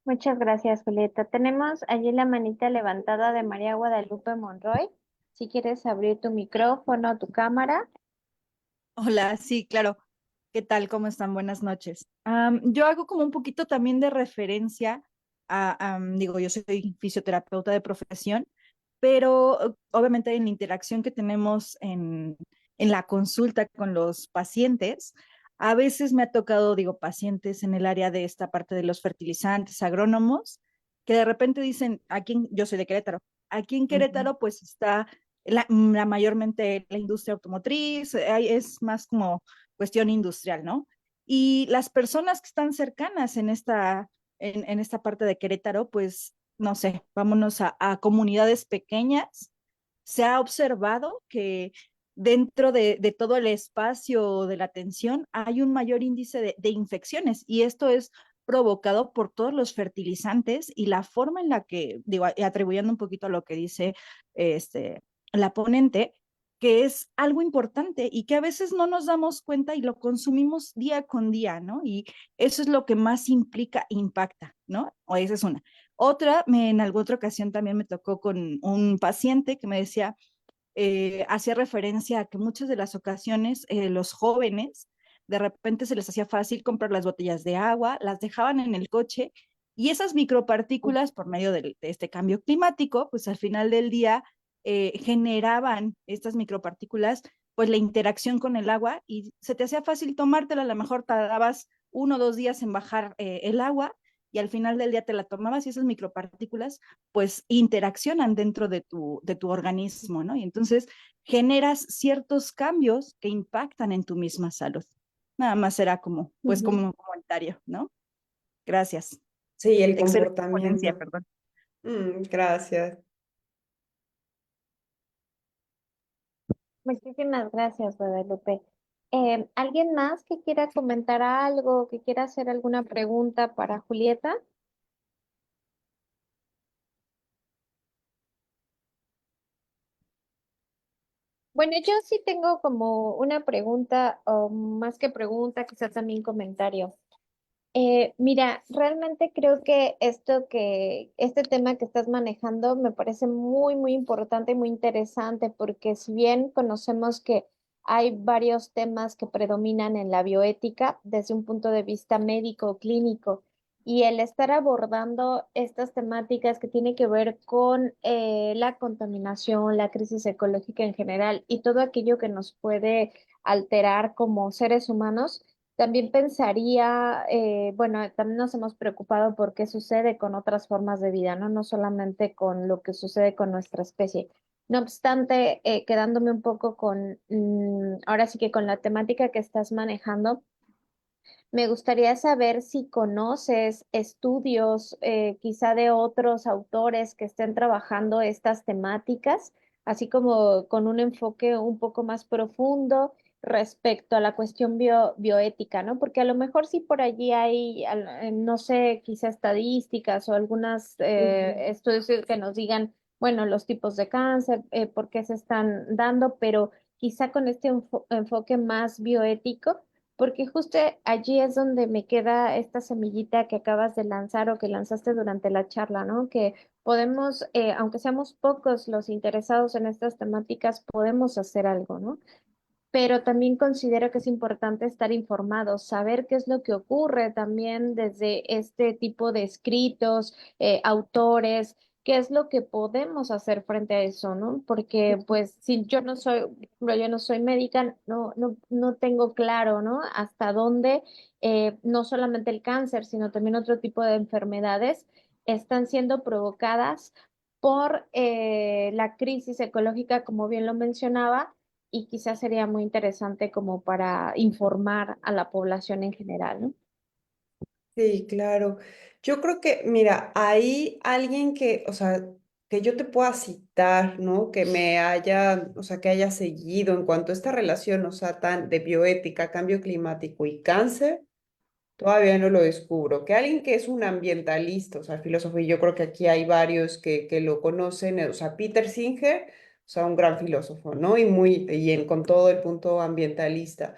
muchas gracias, Julieta. Tenemos allí la manita levantada de María Guadalupe Monroy. Si quieres abrir tu micrófono, tu cámara. Hola, sí, claro. ¿Qué tal? ¿Cómo están? Buenas noches. Yo hago como un poquito también de referencia digo, yo soy fisioterapeuta de profesión, pero obviamente en la interacción que tenemos en la consulta con los pacientes, a veces me ha tocado, digo, pacientes en el área de esta parte de los fertilizantes, agrónomos, que de repente dicen, yo soy de Querétaro, aquí en Ujú. Querétaro pues está mayormente la industria automotriz, es más como cuestión industrial, ¿no? Y las personas que están cercanas en esta parte de Querétaro, pues, no sé, vámonos a comunidades pequeñas. Se ha observado que dentro de todo el espacio de la atención hay un mayor índice de infecciones y esto es provocado por todos los fertilizantes y la forma en la que, digo, atribuyendo un poquito a lo que dice este, la ponente, que es algo importante y que a veces no nos damos cuenta y lo consumimos día con día, ¿no? Y eso es lo que más implica, impacta, ¿no? O esa es una. Otra, en alguna otra ocasión también me tocó con un paciente que me decía, hacía referencia a que muchas de las ocasiones los jóvenes de repente se les hacía fácil comprar las botellas de agua, las dejaban en el coche y esas micropartículas por medio de este cambio climático, pues al final del día generaban estas micropartículas, pues la interacción con el agua y se te hacía fácil tomártela, a lo mejor tardabas 1 o 2 días en bajar el agua y al final del día te la tomabas y esas micropartículas pues interaccionan dentro de tu organismo, ¿no? Y entonces generas ciertos cambios que impactan en tu misma salud. Nada más será como, pues Ujú. como un comentario, ¿no? Gracias. Sí, el Excelente ponencia, comportamiento. perdón. Gracias. Muchísimas gracias, Guadalupe. ¿Alguien más que quiera comentar algo, que quiera hacer alguna pregunta para Julieta? Bueno, yo sí tengo como una pregunta, o más que pregunta, quizás también comentario. Mira, realmente creo que este tema que estás manejando me parece muy, muy importante y muy interesante porque si bien conocemos que hay varios temas que predominan en la bioética desde un punto de vista médico o clínico y el estar abordando estas temáticas que tienen que ver con la contaminación, la crisis ecológica en general y todo aquello que nos puede alterar como seres humanos También pensaría, bueno, también nos hemos preocupado por qué sucede con otras formas de vida, ¿no? No solamente con lo que sucede con nuestra especie. No obstante, quedándome un poco con, ahora sí que con la temática que estás manejando, me gustaría saber si conoces estudios, quizá de otros autores que estén trabajando estas temáticas, así como con un enfoque un poco más profundo respecto a la cuestión bioética, ¿no? Porque a lo mejor sí por allí hay, no sé, quizá estadísticas o algunos Ujú. estudios que nos digan, bueno, los tipos de cáncer, por qué se están dando, pero quizá con este enfoque más bioético porque justo allí es donde me queda esta semillita que acabas de lanzar o que lanzaste durante la charla, ¿no? Que podemos, aunque seamos pocos los interesados en estas temáticas, podemos hacer algo, ¿no? Pero también considero que es importante estar informados, saber qué es lo que ocurre también desde este tipo de escritos, autores, qué es lo que podemos hacer frente a eso, ¿no? Porque pues si yo no soy, bueno, yo no soy médica, no tengo claro, ¿no? Hasta dónde no solamente el cáncer, sino también otro tipo de enfermedades están siendo provocadas por la crisis ecológica, como bien lo mencionaba y quizás sería muy interesante como para informar a la población en general, ¿no? Sí, claro. Yo creo que, mira, hay alguien que, o sea, que yo te pueda citar, ¿no? Que me haya, o sea, que haya seguido en cuanto a esta relación, o sea, tan de bioética, cambio climático y cáncer, todavía no lo descubro. Que alguien que es un ambientalista, o sea, filósofo, y yo creo que aquí hay varios que lo conocen, o sea, Peter Singer, o sea, un gran filósofo, ¿no? Y muy, con todo el punto ambientalista.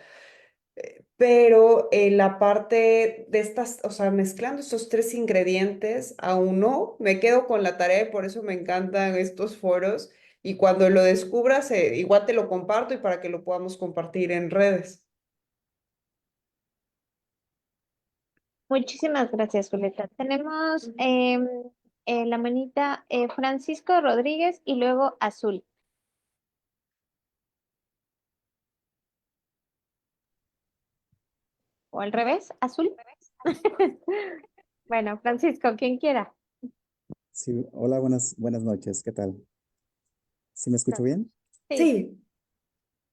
Pero la parte de estas, o sea, mezclando estos tres ingredientes, aún no, me quedo con la tarea y por eso me encantan estos foros. Y cuando lo descubras, igual te lo comparto y para que lo podamos compartir en redes. Muchísimas gracias, Julieta. Tenemos la manita Francisco Rodríguez y luego Azul. O al revés, Azul. Bueno, Francisco, quien quiera. Sí, hola, buenas noches, ¿qué tal? ¿Sí me escucho bien? Sí. Sí,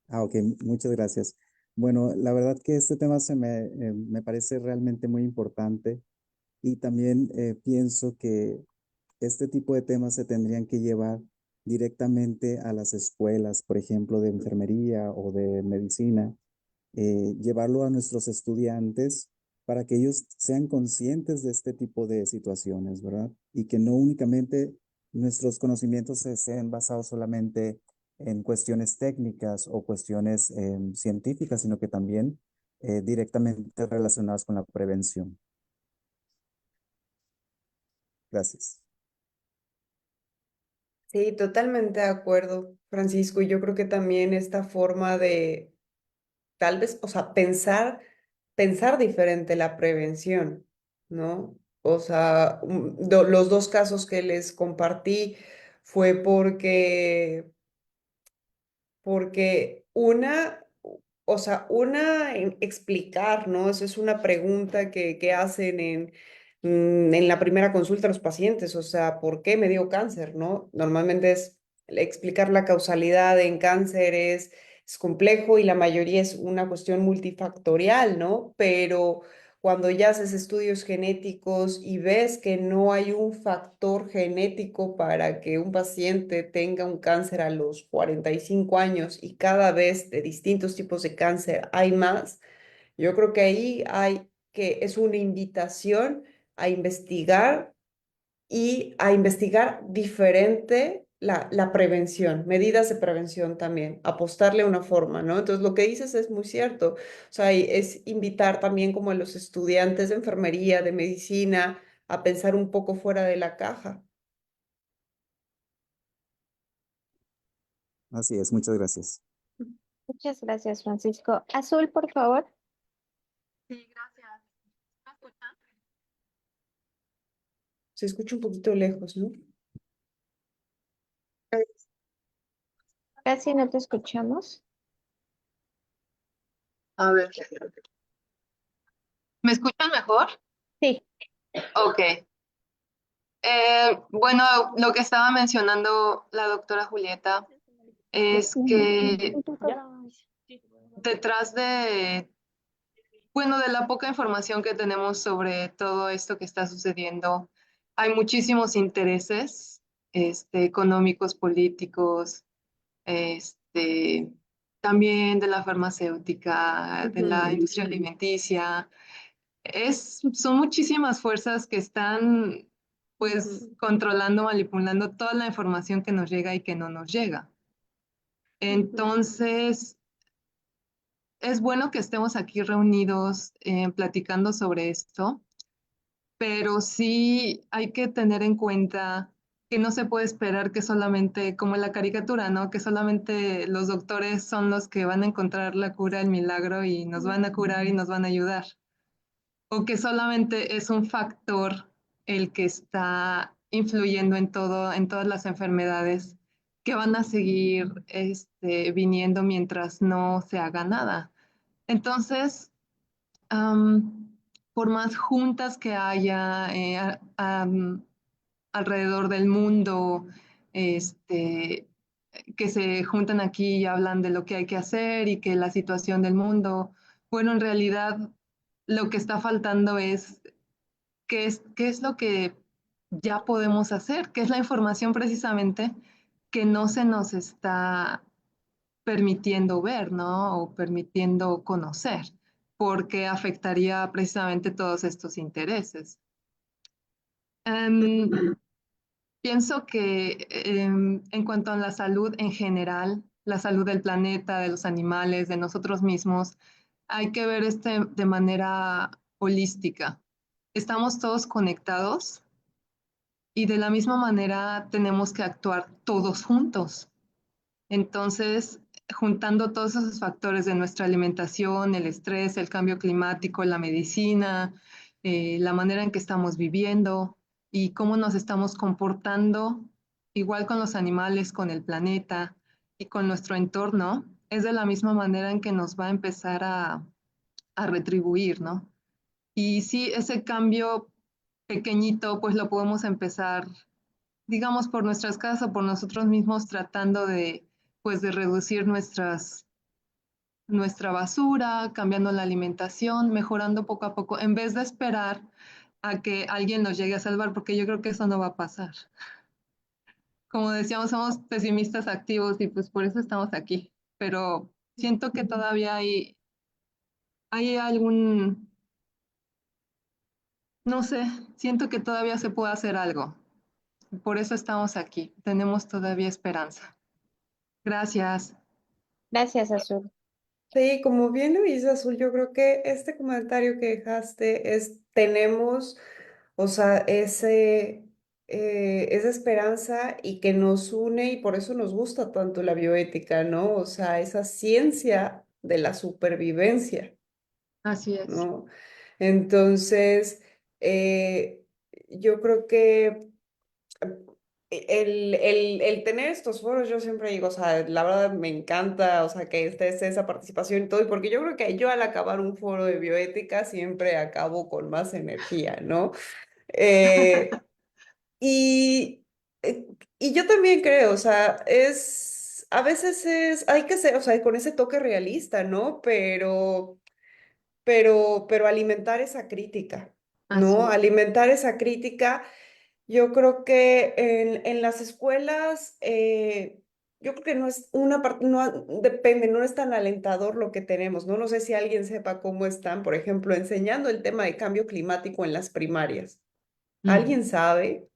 Ah, ok, muchas gracias. Bueno, la verdad que este tema me parece realmente muy importante y también pienso que este tipo de temas se tendrían que llevar directamente a las escuelas, por ejemplo, de enfermería o de medicina, llevarlo a nuestros estudiantes para que ellos sean conscientes de este tipo de situaciones, ¿verdad? Y que no únicamente nuestros conocimientos estén basados solamente en cuestiones técnicas o cuestiones científicas, sino que también directamente relacionadas con la prevención. Gracias. sí, totalmente de acuerdo, Francisco. Y yo creo que también esta forma de, tal vez, o sea, pensar diferente la prevención, ¿no? O sea, los dos casos que les compartí fue porque una, o sea, una en explicar, ¿no? Eso es una pregunta que hacen en la primera consulta a los pacientes, o sea, ¿por qué me dio cáncer, no? Normalmente es explicar la causalidad en cáncer es complejo y la mayoría es una cuestión multifactorial, ¿no? Pero cuando ya haces estudios genéticos y ves que no hay un factor genético para que un paciente tenga un cáncer a los 45 años y cada vez de distintos tipos de cáncer hay más, yo creo que ahí hay que es una invitación a investigar y a investigar diferente la prevención, medidas de prevención también, apostarle a una forma, ¿no? Entonces, lo que dices es muy cierto. O sea, y es invitar también como a los estudiantes de enfermería, de medicina, a pensar un poco fuera de la caja. Así es, muchas gracias. Muchas gracias, Francisco. Azul, por favor. Sí, gracias. ¿Me escuchan? Se escucha un poquito lejos, ¿no? Casi no te escuchamos. A ver, ¿Me escuchan mejor? Sí. Ok. Bueno, lo que estaba mencionando la doctora Julieta es que detrás de, bueno, de la poca información que tenemos sobre todo esto que está sucediendo, hay muchísimos intereses, económicos, políticos, este, también de la farmacéutica, de la Ujú, industria alimenticia. Son muchísimas fuerzas que están pues ujú, controlando, manipulando toda la información que nos llega y que no nos llega. ujú. Entonces, es bueno que estemos aquí reunidos platicando sobre esto, pero sí hay que tener en cuenta que no se puede esperar que solamente, como en la caricatura, ¿no? Que solamente los doctores son los que van a encontrar la cura, el milagro y nos van a curar y nos van a ayudar. O que solamente es un factor el que está influyendo en todo, en todas las enfermedades que van a seguir viniendo mientras no se haga nada. Entonces, am, por más juntas que haya alrededor del mundo, este, que se juntan aquí y hablan de lo que hay que hacer y que la situación del mundo, bueno, en realidad lo que está faltando es qué es lo que ya podemos hacer, qué es la información precisamente que no se nos está permitiendo ver, ¿no? O permitiendo conocer, porque afectaría precisamente todos estos intereses. Em, Pienso que en cuanto a la salud en general, la salud del planeta, de los animales, de nosotros mismos, hay que ver de manera holística. Estamos todos conectados y de la misma manera tenemos que actuar todos juntos. Entonces, juntando todos esos factores de nuestra alimentación, el estrés, el cambio climático, la medicina, la manera en que estamos viviendo y cómo nos estamos comportando, igual con los animales, con el planeta y con nuestro entorno, es de la misma manera en que nos va a empezar a retribuir, ¿no? Y sí, ese cambio pequeñito, pues lo podemos empezar, digamos, por nuestras casas, por nosotros mismos, tratando pues, de reducir nuestra basura, cambiando la alimentación, mejorando poco a poco, en vez de esperar a que alguien nos llegue a salvar, porque yo creo que eso no va a pasar. Como decíamos, somos pesimistas activos y pues por eso estamos aquí. Pero siento que todavía hay algún, no sé, siento que todavía se puede hacer algo. Por eso estamos aquí. Tenemos todavía esperanza. Gracias. Gracias, Azul. Sí, como bien lo dice Azul, yo creo que este comentario que dejaste es, tenemos, o sea, esa esperanza y que nos une y por eso nos gusta tanto la bioética, ¿no? O sea, esa ciencia de la supervivencia, Así es. ¿no? Entonces, eh, yo creo que el tener estos foros, yo siempre digo, o sea, la verdad me encanta, o sea, que esté esa participación y todo, y porque yo creo que yo al acabar un foro de bioética siempre acabo con más energía, ¿no? Eh, y, eh, y yo también creo, o sea, a veces hay que ser, o sea, con ese toque realista, ¿no? Pero alimentar esa crítica, Así ¿no? es. Alimentar esa crítica. Yo creo que en las escuelas, yo creo que no es una parte, no depende, no es tan alentador lo que tenemos, ¿no? No sé si alguien sepa cómo están, por ejemplo, enseñando el tema de cambio climático en las primarias. Mm. ¿Alguien sabe?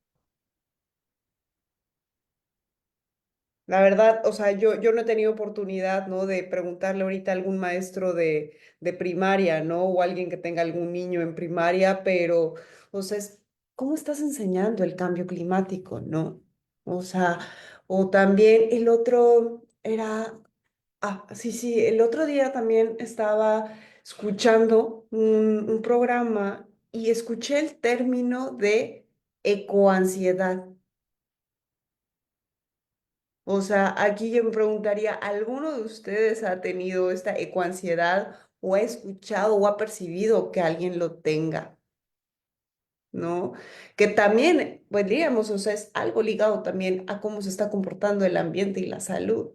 La verdad, o sea, yo no he tenido oportunidad, ¿no? De preguntarle ahorita a algún maestro de primaria, ¿no? O alguien que tenga algún niño en primaria, pero, o sea, ¿cómo estás enseñando el cambio climático, ¿no? O sea, o también el otro era, sí, sí, el otro día también estaba escuchando un programa y escuché el término de ecoansiedad. O sea, aquí yo me preguntaría, ¿alguno de ustedes ha tenido esta ecoansiedad o ha escuchado o ha percibido que alguien lo tenga, ¿no? Que también, pues digamos, o sea, es algo ligado también a cómo se está comportando el ambiente y la salud,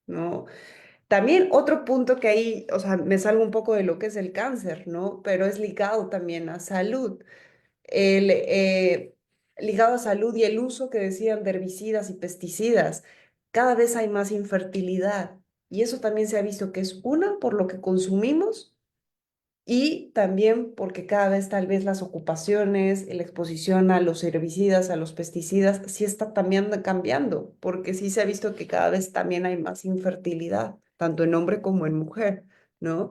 ¿no? También otro punto que ahí, o sea, me salgo un poco de lo que es el cáncer, ¿no? Pero es ligado también a salud. El, ligado a salud y el uso que decían de herbicidas y pesticidas. Cada vez hay más infertilidad y eso también se ha visto que es una por lo que consumimos y también porque cada vez tal vez las ocupaciones, la exposición a los herbicidas, a los pesticidas, sí está también cambiando, porque sí se ha visto que cada vez también hay más infertilidad, tanto en hombre como en mujer, ¿no?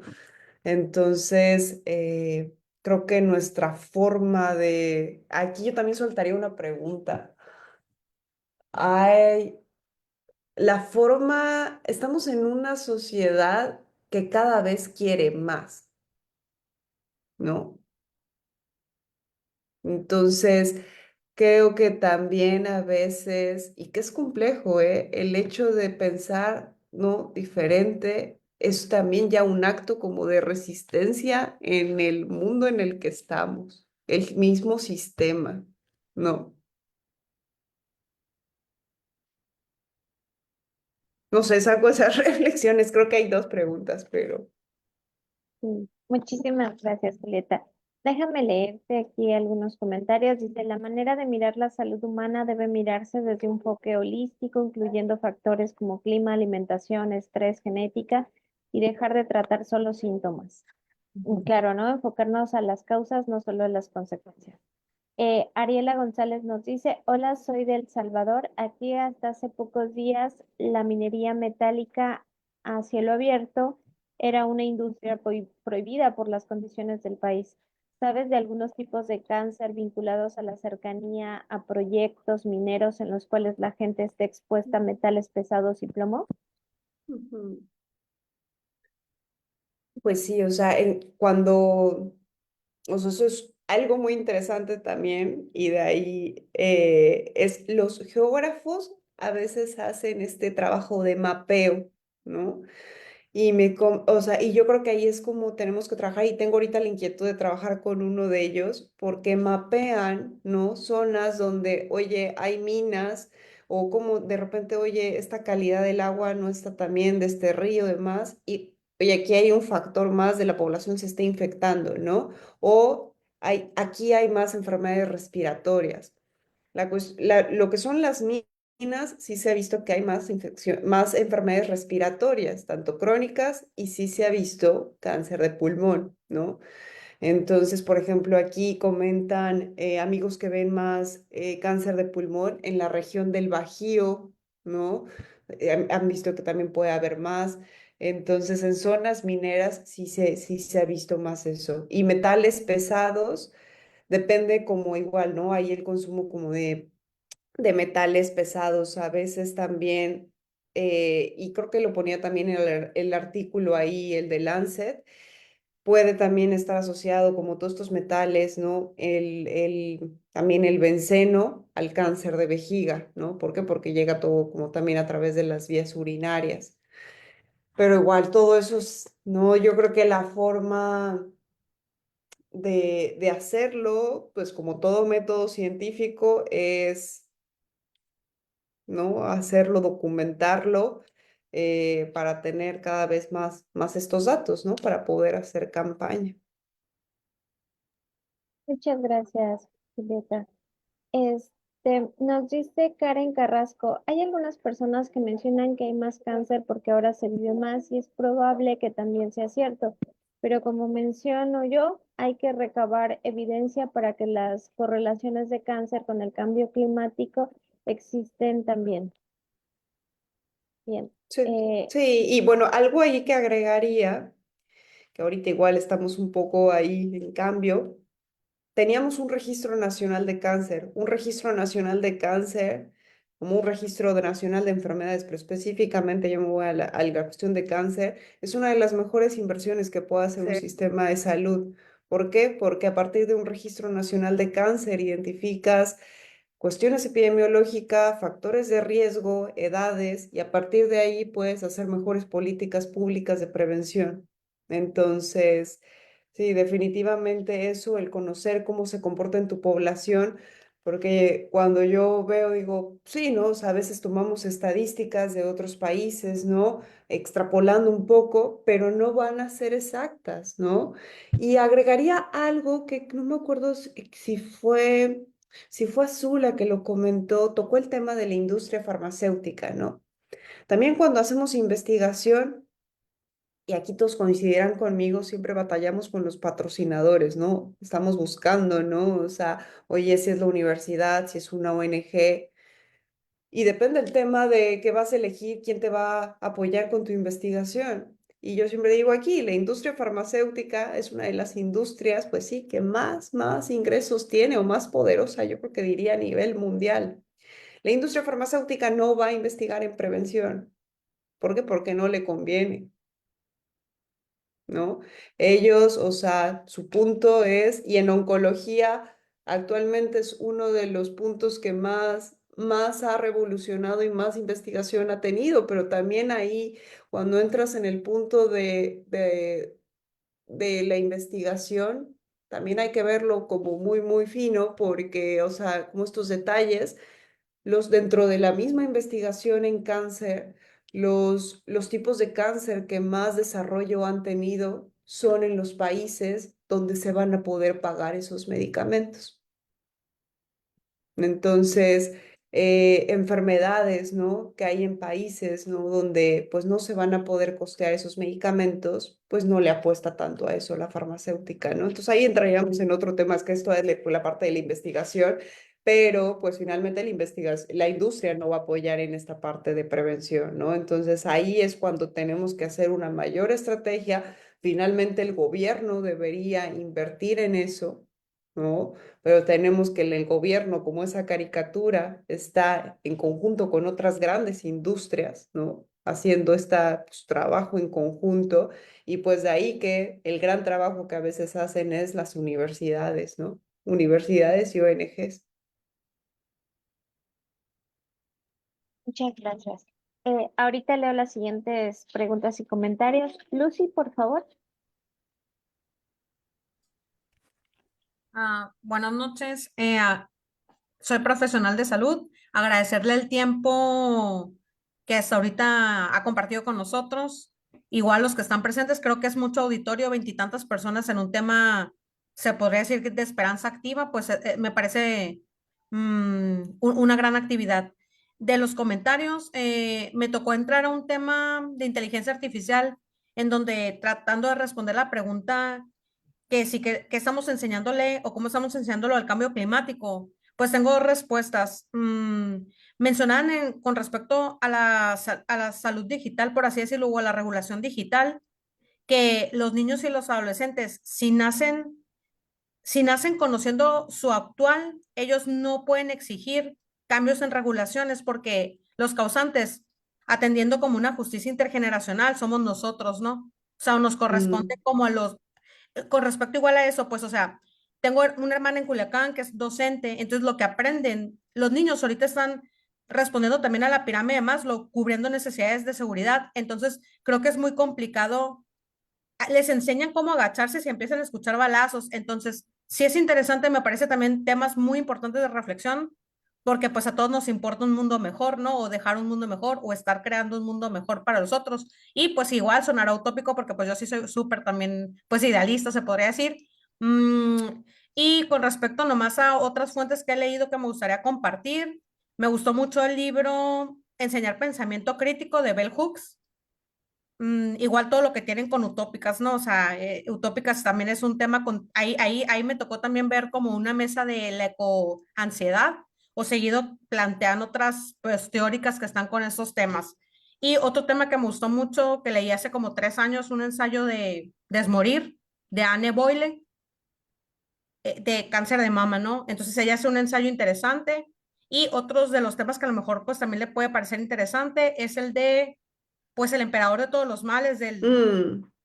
Entonces, creo que nuestra forma de... Aquí yo también soltaría una pregunta. Hay la forma, estamos en una sociedad que cada vez quiere más, ¿no? Entonces, creo que también a veces, y que es complejo, ¿eh? El hecho de pensar, ¿no? Diferente es también ya un acto como de resistencia en el mundo en el que estamos, el mismo sistema, ¿no? No sé, saco esas reflexiones, creo que hay dos preguntas, pero... Sí, muchísimas gracias, Julieta. Déjame leerte aquí algunos comentarios. Dice, la manera de mirar la salud humana debe mirarse desde un enfoque holístico, incluyendo factores como clima, alimentación, estrés, genética, y dejar de tratar solo síntomas. Y claro, ¿no? Enfocarnos a las causas, no solo a las consecuencias. Ariela González nos dice, hola, soy de El Salvador. Aquí hasta hace pocos días la minería metálica a cielo abierto era una industria prohibida por las condiciones del país. ¿Sabes de algunos tipos de cáncer vinculados a la cercanía a proyectos mineros en los cuales la gente esté expuesta a metales pesados y plomo? Ujú. Pues sí, o sea, cuando, o sea, eso es algo muy interesante también y de ahí es los geógrafos a veces hacen este trabajo de mapeo, ¿no? O sea, y yo creo que ahí es como tenemos que trabajar y tengo ahorita la inquietud de trabajar con uno de ellos porque mapean, ¿no? Zonas donde, oye, hay minas o como de repente, oye, esta calidad del agua no está tan bien de este río y demás y, oye, aquí hay un factor más de la población se está infectando, ¿no? O aquí hay más enfermedades respiratorias. Lo que son las minas, sí se ha visto que hay más infección, más enfermedades respiratorias, tanto crónicas, y sí se ha visto cáncer de pulmón, ¿no? Entonces, por ejemplo, aquí comentan amigos que ven más cáncer de pulmón en la región del Bajío, ¿no? Han visto que también puede haber más. Entonces, en zonas mineras sí se ha visto más eso. Y metales pesados, depende como igual, ¿no? Hay el consumo como de metales pesados, a veces también, y creo que lo ponía también en el artículo ahí, el de Lancet, puede también estar asociado como todos estos metales, ¿no? También el benceno al cáncer de vejiga, ¿no? ¿Por qué? Porque llega todo como también a través de las vías urinarias. Pero igual todo eso es, no, yo creo que la forma de hacerlo, pues como todo método científico, es ¿no? Hacerlo, documentarlo para tener cada vez más estos datos, ¿no? Para poder hacer campaña. Muchas gracias, Julieta. Nos dice Karen Carrasco, hay algunas personas que mencionan que hay más cáncer porque ahora se vive más y es probable que también sea cierto, pero como menciono yo, hay que recabar evidencia para que las correlaciones de cáncer con el cambio climático existen también. Bien. Sí, Eh, sí, y bueno, algo ahí que agregaría, que ahorita igual estamos un poco ahí en cambio, teníamos un registro nacional de cáncer, un registro nacional de cáncer, como un registro nacional de enfermedades, pero específicamente yo me voy a la cuestión de cáncer, es una de las mejores inversiones que puede hacer un Sí. sistema de salud. ¿Por qué? Porque a partir de un registro nacional de cáncer identificas cuestiones epidemiológicas, factores de riesgo, edades, y a partir de ahí puedes hacer mejores políticas públicas de prevención. Entonces, sí, definitivamente eso, el conocer cómo se comporta en tu población, porque cuando yo veo, digo, sí, ¿no? O sea, a veces tomamos estadísticas de otros países, ¿no? Extrapolando un poco, pero no van a ser exactas, ¿no? Y agregaría algo que no me acuerdo si fue Azul la que lo comentó, tocó el tema de la industria farmacéutica, ¿no? También cuando hacemos investigación, y aquí todos coincidirán conmigo, siempre batallamos con los patrocinadores, ¿no? Estamos buscando, ¿no? O sea, oye, si es la universidad, si es una ONG, y depende del tema de que vas a elegir, quién te va a apoyar con tu investigación. Y yo siempre digo aquí, la industria farmacéutica es una de las industrias, pues sí, que más ingresos tiene o más poderosa, yo creo que diría a nivel mundial. La industria farmacéutica no va a investigar en prevención. ¿Por qué? Porque no le conviene, ¿no? Ellos, o sea, su punto es, y en oncología actualmente es uno de los puntos que más ha revolucionado y más investigación ha tenido, pero también ahí, cuando entras en el punto de la investigación, también hay que verlo como muy fino, porque, o sea, como estos detalles dentro de la misma investigación en cáncer, los tipos de cáncer que más desarrollo han tenido son en los países donde se van a poder pagar esos medicamentos. Entonces, enfermedades, ¿no? Que hay en países, ¿no? Donde pues no se van a poder costear esos medicamentos, pues no le apuesta tanto a eso la farmacéutica, ¿no? Entonces ahí entraríamos en otro tema, es que esto es la parte de la investigación, pero pues finalmente la industria no va a apoyar en esta parte de prevención, ¿no? Entonces ahí es cuando tenemos que hacer una mayor estrategia. Finalmente el gobierno debería invertir en eso, ¿no? Pero tenemos que el gobierno, como esa caricatura, está en conjunto con otras grandes industrias, ¿no? Haciendo este trabajo en conjunto, y pues de ahí que el gran trabajo que a veces hacen es las universidades, ¿no? Universidades y ONGs. Muchas gracias. Ahorita leo las siguientes preguntas y comentarios. Lucy, por favor. Buenas noches. Soy profesional de salud. Agradecerle el tiempo que hasta ahorita ha compartido con nosotros. Igual los que están presentes, creo que es mucho auditorio, veintitantas personas en un tema, se podría decir que de esperanza activa, pues me parece una gran actividad. De los comentarios, me tocó entrar a un tema de inteligencia artificial en donde tratando de responder la pregunta que sí que estamos enseñándole o cómo estamos enseñándolo al cambio climático. Pues tengo dos respuestas. Mencionaban con respecto a a la salud digital, por así decirlo, o a la regulación digital, que los niños y los adolescentes, si nacen conociendo su actual, ellos no pueden exigir cambios en regulaciones porque los causantes, atendiendo como una justicia intergeneracional, somos nosotros, ¿no? O sea, nos corresponde Mm, como a con respecto igual a eso, pues, o sea, tengo una hermana en Culiacán que es docente, entonces lo que aprenden, los niños ahorita están respondiendo también a la pirámide de Maslow, cubriendo necesidades de seguridad, entonces creo que es muy complicado. Les enseñan cómo agacharse si empiezan a escuchar balazos, entonces sí es interesante, me parece también temas muy importantes de reflexión, porque pues a todos nos importa un mundo mejor, ¿no? O dejar un mundo mejor o estar creando un mundo mejor para los otros. Y pues igual sonará utópico porque pues yo sí soy súper también, pues idealista, se podría decir. Mm, y con respecto nomás a otras fuentes que he leído que me gustaría compartir, me gustó mucho el libro Enseñar Pensamiento Crítico de Bell Hooks. Igual todo lo que tienen con utópicas, ¿no? O sea, utópicas también es un tema ahí me tocó también ver como una mesa de la ecoansiedad o seguido plantean otras pues teóricas que están con esos temas. Y otro tema que me gustó mucho, que leí hace como 3 años, un ensayo de Desmorir, de Anne Boyle, de cáncer de mama, ¿no? Entonces ella hace un ensayo interesante y otros de los temas que a lo mejor pues también le puede parecer interesante es el de pues el emperador de todos los males ajá,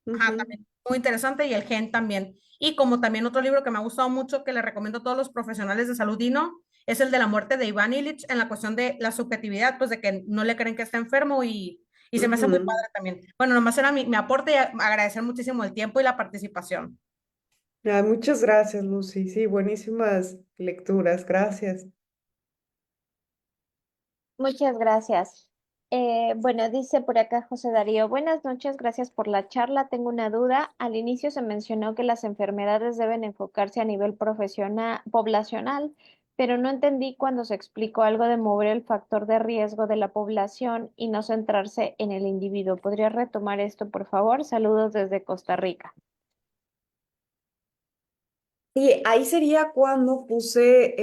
ujú. también muy interesante y el gen también. Y como también otro libro que me ha gustado mucho, que le recomiendo a todos los profesionales de salud y no, es el de la muerte de Iván Illich en la cuestión de la subjetividad, pues de que no le creen que está enfermo y se me hace muy Ujú. padre también. Bueno, nomás era mi aporte y agradecer muchísimo el tiempo y la participación. Ah, muchas gracias, Lucy. Sí, buenísimas lecturas. Gracias. Muchas gracias. Bueno, dice por acá José Darío, buenas noches, gracias por la charla. Tengo una duda. Al inicio se mencionó que las enfermedades deben enfocarse a nivel profesional, poblacional, pero no entendí cuando se explicó algo de mover el factor de riesgo de la población y no centrarse en el individuo. ¿Podría retomar esto, por favor? Saludos desde Costa Rica. Y ahí sería cuando puse,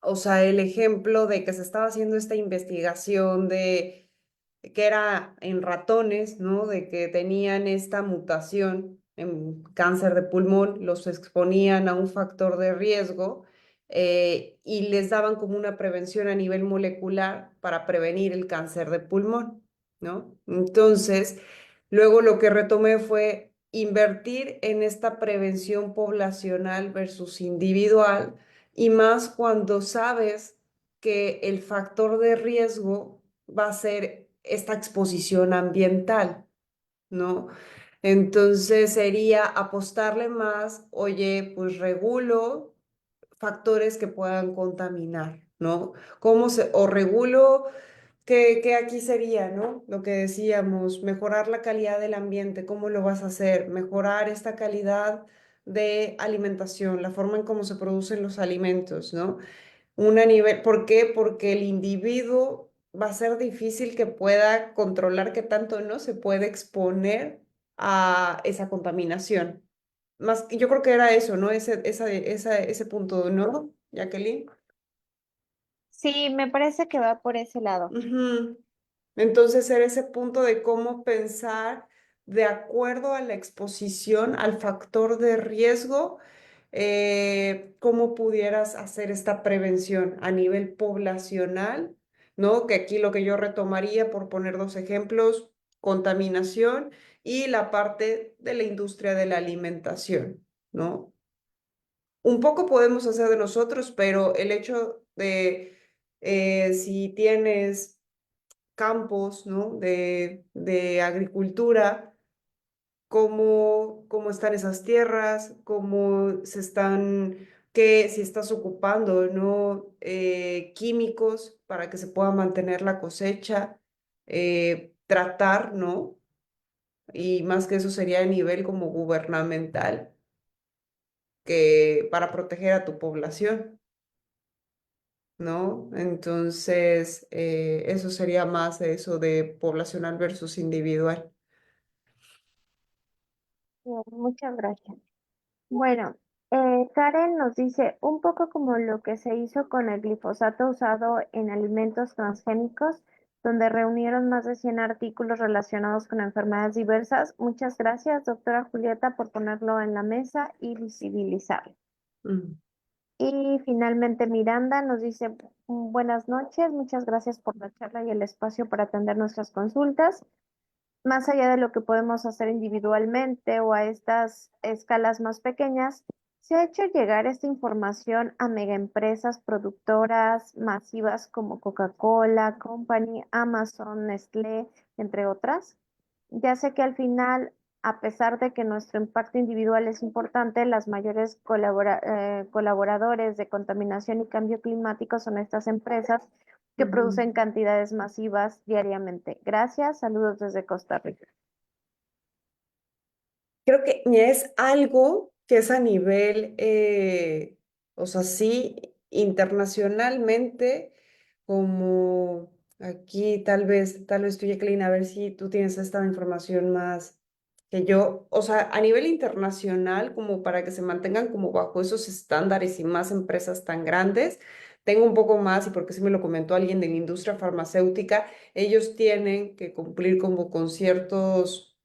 o sea, el ejemplo de que se estaba haciendo esta investigación de que era en ratones, ¿no? De que tenían esta mutación en cáncer de pulmón, los exponían a un factor de riesgo y les daban como una prevención a nivel molecular para prevenir el cáncer de pulmón, ¿no? Entonces, luego lo que retomé fue invertir en esta prevención poblacional versus individual y más cuando sabes que el factor de riesgo va a ser esta exposición ambiental, ¿no? Entonces sería apostarle más, oye, pues regulo factores que puedan contaminar, ¿no? O regulo que aquí sería, ¿no? Lo que decíamos, mejorar la calidad del ambiente, ¿cómo lo vas a hacer? Mejorar esta calidad de alimentación, la forma en cómo se producen los alimentos, ¿no? ¿Por qué? Porque el individuo va a ser difícil que pueda controlar qué tanto no se puede exponer a esa contaminación. Más, yo creo que era eso, ¿no? Ese punto, ¿no, Jacqueline? Sí, me parece que va por ese lado. Ujú. Entonces era ese punto de cómo pensar de acuerdo a la exposición, al factor de riesgo, cómo pudieras hacer esta prevención a nivel poblacional, ¿no? Que aquí lo que yo retomaría, por poner dos ejemplos, contaminación y la parte de la industria de la alimentación, ¿no? Un poco podemos hacer de nosotros, pero el hecho de si tienes campos, ¿no? De agricultura, cómo están esas tierras, cómo se están, que si estás ocupando, ¿no? Químicos para que se pueda mantener la cosecha, tratar, ¿no? Y más que eso sería a nivel como gubernamental, que para proteger a tu población, ¿no? Entonces, eso sería más de eso de poblacional versus individual. Bien, muchas gracias. Bueno, Karen nos dice un poco como lo que se hizo con el glifosato usado en alimentos transgénicos, donde reunieron más de 100 artículos relacionados con enfermedades diversas. Muchas gracias, doctora Julieta, por ponerlo en la mesa y visibilizarlo. Mm. Y finalmente Miranda nos dice buenas noches, muchas gracias por la charla y el espacio para atender nuestras consultas. Más allá de lo que podemos hacer individualmente o a estas escalas más pequeñas, se ha hecho llegar esta información a megaempresas productoras masivas como Coca-Cola, Company, Amazon, Nestlé, entre otras. Ya sé que al final, a pesar de que nuestro impacto individual es importante, las mayores colaboradores de contaminación y cambio climático son estas empresas que Ujú. producen cantidades masivas diariamente. Gracias, saludos desde Costa Rica. Creo que ni es algo que es a nivel, o sea, sí, internacionalmente, como aquí tal vez tú, Jacqueline, a ver si tú tienes esta información más que yo, o sea, a nivel internacional, como para que se mantengan como bajo esos estándares y más empresas tan grandes, tengo un poco más, y porque sí me lo comentó alguien de la industria farmacéutica, ellos tienen que cumplir como con ciertos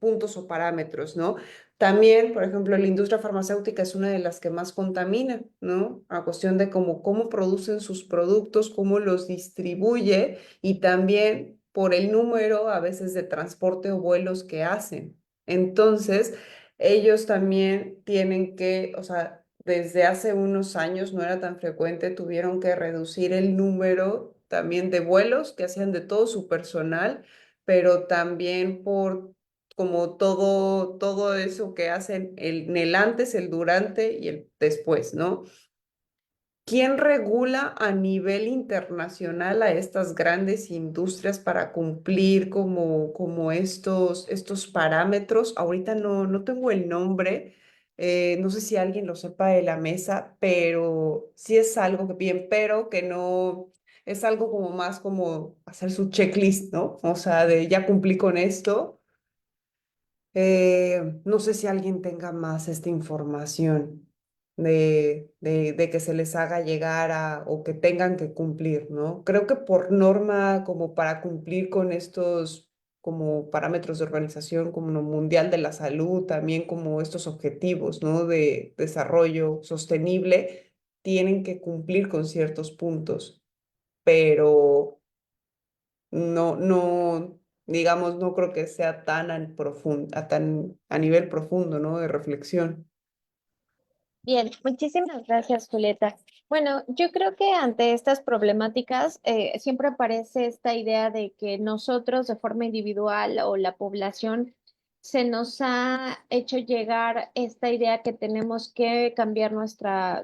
puntos o parámetros, ¿no? También, por ejemplo, la industria farmacéutica es una de las que más contamina, ¿no? A cuestión de cómo producen sus productos, cómo los distribuye y también por el número a veces de transporte o vuelos que hacen. Entonces, ellos también tienen que, o sea, desde hace unos años no era tan frecuente, tuvieron que reducir el número también de vuelos que hacían de todo su personal, pero también por como todo eso que hacen en el antes, el durante y el después, ¿no? ¿Quién regula a nivel internacional a estas grandes industrias para cumplir como estos parámetros? Ahorita no tengo el nombre, no sé si alguien lo sepa de la mesa, pero sí es algo que piden, pero que no, es algo como más como hacer su checklist, ¿no? O sea, de ya cumplí con esto. No sé si alguien tenga más esta información de que se les haga llegar a o que tengan que cumplir, ¿no? Creo que por norma, como para cumplir con estos como parámetros de organización como lo Mundial de la Salud, también como estos objetivos, ¿no? De desarrollo sostenible, tienen que cumplir con ciertos puntos, pero digamos, no creo que sea tan tan a nivel profundo, ¿no? De reflexión. Bien, muchísimas gracias, Julieta. Bueno, yo creo que ante estas problemáticas siempre aparece esta idea de que nosotros de forma individual o la población se nos ha hecho llegar esta idea que tenemos que cambiar nuestra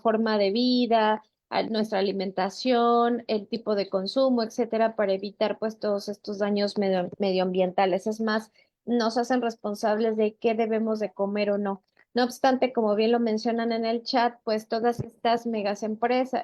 forma de vida, nuestra alimentación, el tipo de consumo, etcétera, para evitar pues todos estos daños medioambientales. Es más, nos hacen responsables de qué debemos de comer o no. No obstante, como bien lo mencionan en el chat, pues todas estas megas empresas,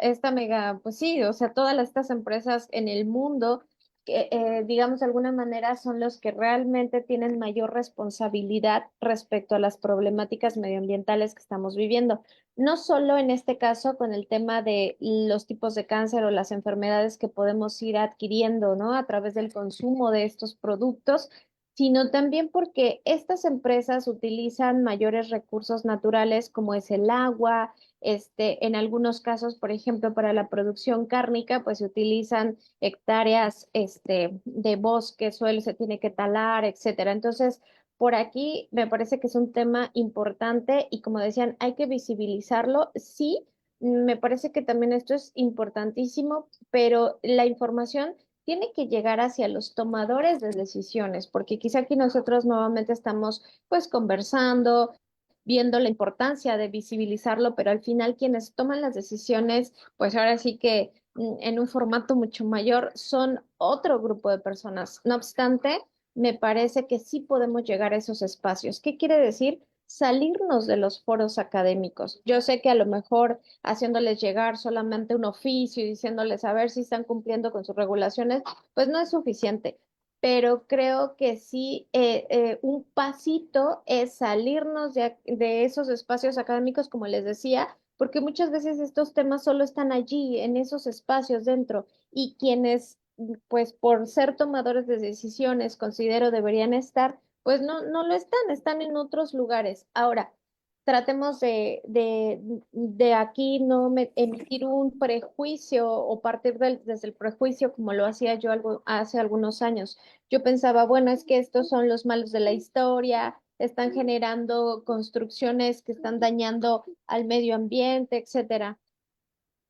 pues sí, o sea, estas empresas en el mundo, que digamos de alguna manera son los que realmente tienen mayor responsabilidad respecto a las problemáticas medioambientales que estamos viviendo. No solo en este caso con el tema de los tipos de cáncer o las enfermedades que podemos ir adquiriendo, ¿no? A través del consumo de estos productos, sino también porque estas empresas utilizan mayores recursos naturales como es el agua, en algunos casos, por ejemplo, para la producción cárnica, pues se utilizan hectáreas, de bosque, suelo se tiene que talar, etcétera. Entonces, por aquí me parece que es un tema importante y como decían, hay que visibilizarlo. Sí, me parece que también esto es importantísimo, pero la información tiene que llegar hacia los tomadores de decisiones, porque quizá aquí nosotros nuevamente estamos pues conversando, viendo la importancia de visibilizarlo, pero al final quienes toman las decisiones, pues ahora sí que en un formato mucho mayor son otro grupo de personas. No obstante, me parece que sí podemos llegar a esos espacios. ¿Qué quiere decir? Salirnos de los foros académicos. Yo sé que a lo mejor haciéndoles llegar solamente un oficio y diciéndoles a ver si están cumpliendo con sus regulaciones, pues no es suficiente. Pero creo que sí, un pasito es salirnos de esos espacios académicos, como les decía, porque muchas veces estos temas solo están allí, en esos espacios dentro, y quienes, pues por ser tomadores de decisiones, considero deberían estar, pues no lo están, están en otros lugares. Ahora, tratemos de aquí no emitir un prejuicio o partir desde el prejuicio como lo hacía yo hace algunos años. Yo pensaba, bueno, es que estos son los malos de la historia, están generando construcciones que están dañando al medio ambiente, etcétera,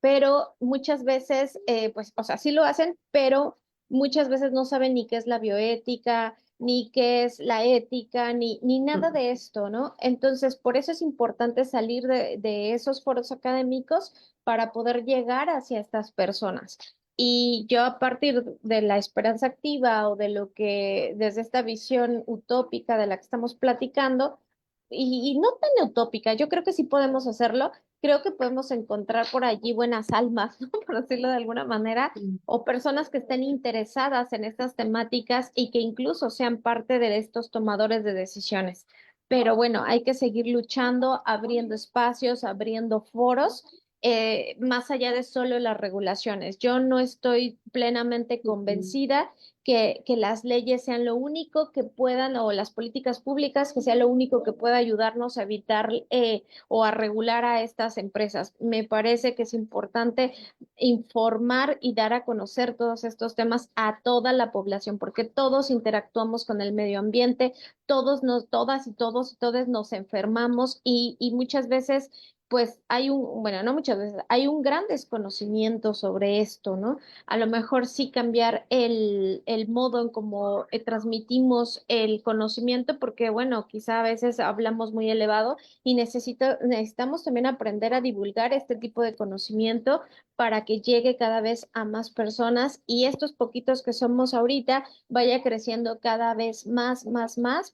pero muchas veces, pues, o sea, sí lo hacen, pero muchas veces no saben ni qué es la bioética, ni qué es la ética, ni nada de esto, ¿no? Entonces, por eso es importante salir de esos foros académicos para poder llegar hacia estas personas. Y yo a partir de la esperanza activa o de lo que, desde esta visión utópica de la que estamos platicando, y no tan utópica, yo creo que sí podemos hacerlo, creo que podemos encontrar por allí buenas almas, ¿no? Por decirlo de alguna manera, Mm. o personas que estén interesadas en estas temáticas y que incluso sean parte de estos tomadores de decisiones. Pero bueno, hay que seguir luchando, abriendo espacios, abriendo foros, más allá de solo las regulaciones. Yo no estoy plenamente convencida que las leyes sean lo único que puedan, o las políticas públicas, que sea lo único que pueda ayudarnos a evitar o a regular a estas empresas. Me parece que es importante informar y dar a conocer todos estos temas a toda la población, porque todos interactuamos con el medio ambiente, todas y todos y todes nos enfermamos y muchas veces, pues hay bueno, no muchas veces, hay un gran desconocimiento sobre esto, ¿no? A lo mejor sí cambiar el modo en cómo transmitimos el conocimiento, porque bueno, quizá a veces hablamos muy elevado y necesitamos también aprender a divulgar este tipo de conocimiento para que llegue cada vez a más personas y estos poquitos que somos ahorita vaya creciendo cada vez más,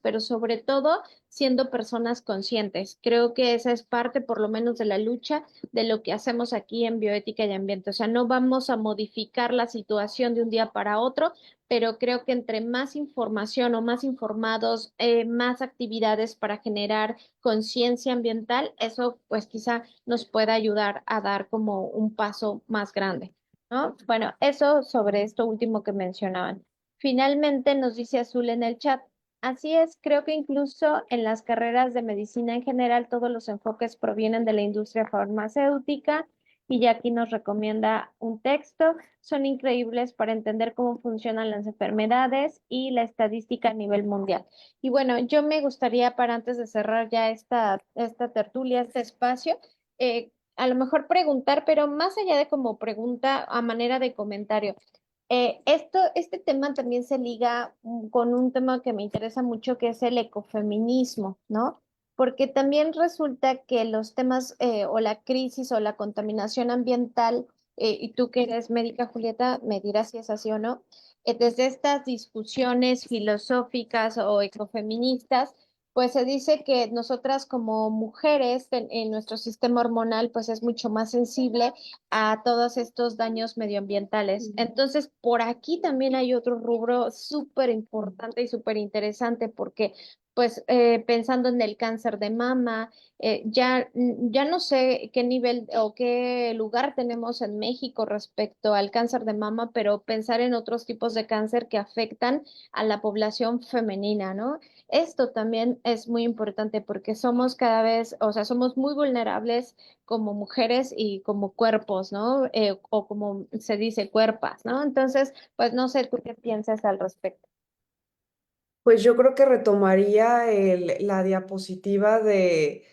pero sobre todo siendo personas conscientes. Creo que esa es parte, por lo menos, de la lucha de lo que hacemos aquí en bioética y ambiente. O sea, no vamos a modificar la situación de un día para otro, pero creo que entre más información o más informados, más actividades para generar conciencia ambiental, eso pues quizá nos pueda ayudar a dar como un paso más grande, ¿no? Bueno, eso sobre esto último que mencionaban. Finalmente nos dice Azul en el chat. Así es, creo que incluso en las carreras de medicina en general todos los enfoques provienen de la industria farmacéutica y ya aquí nos recomienda un texto. Son increíbles para entender cómo funcionan las enfermedades y la estadística a nivel mundial. Y bueno, yo me gustaría para antes de cerrar ya esta tertulia, este espacio, a lo mejor preguntar, pero más allá de como pregunta a manera de comentario. Este tema también se liga con un tema que me interesa mucho, que es el ecofeminismo, ¿no? Porque también resulta que los temas o la crisis o la contaminación ambiental, y tú que eres médica, Julieta, me dirás si es así o no, desde estas discusiones filosóficas o ecofeministas, pues se dice que nosotras como mujeres en nuestro sistema hormonal pues es mucho más sensible a todos estos daños medioambientales. Entonces, por aquí también hay otro rubro súper importante y súper interesante porque, pues, pensando en el cáncer de mama, ya no sé qué nivel o qué lugar tenemos en México respecto al cáncer de mama, pero pensar en otros tipos de cáncer que afectan a la población femenina, ¿no? Esto también es muy importante porque somos cada vez, o sea, somos muy vulnerables como mujeres y como cuerpos, ¿no? O como se dice, cuerpas, ¿no? Entonces, pues no sé tú qué piensas al respecto. Pues yo creo que retomaría la diapositiva de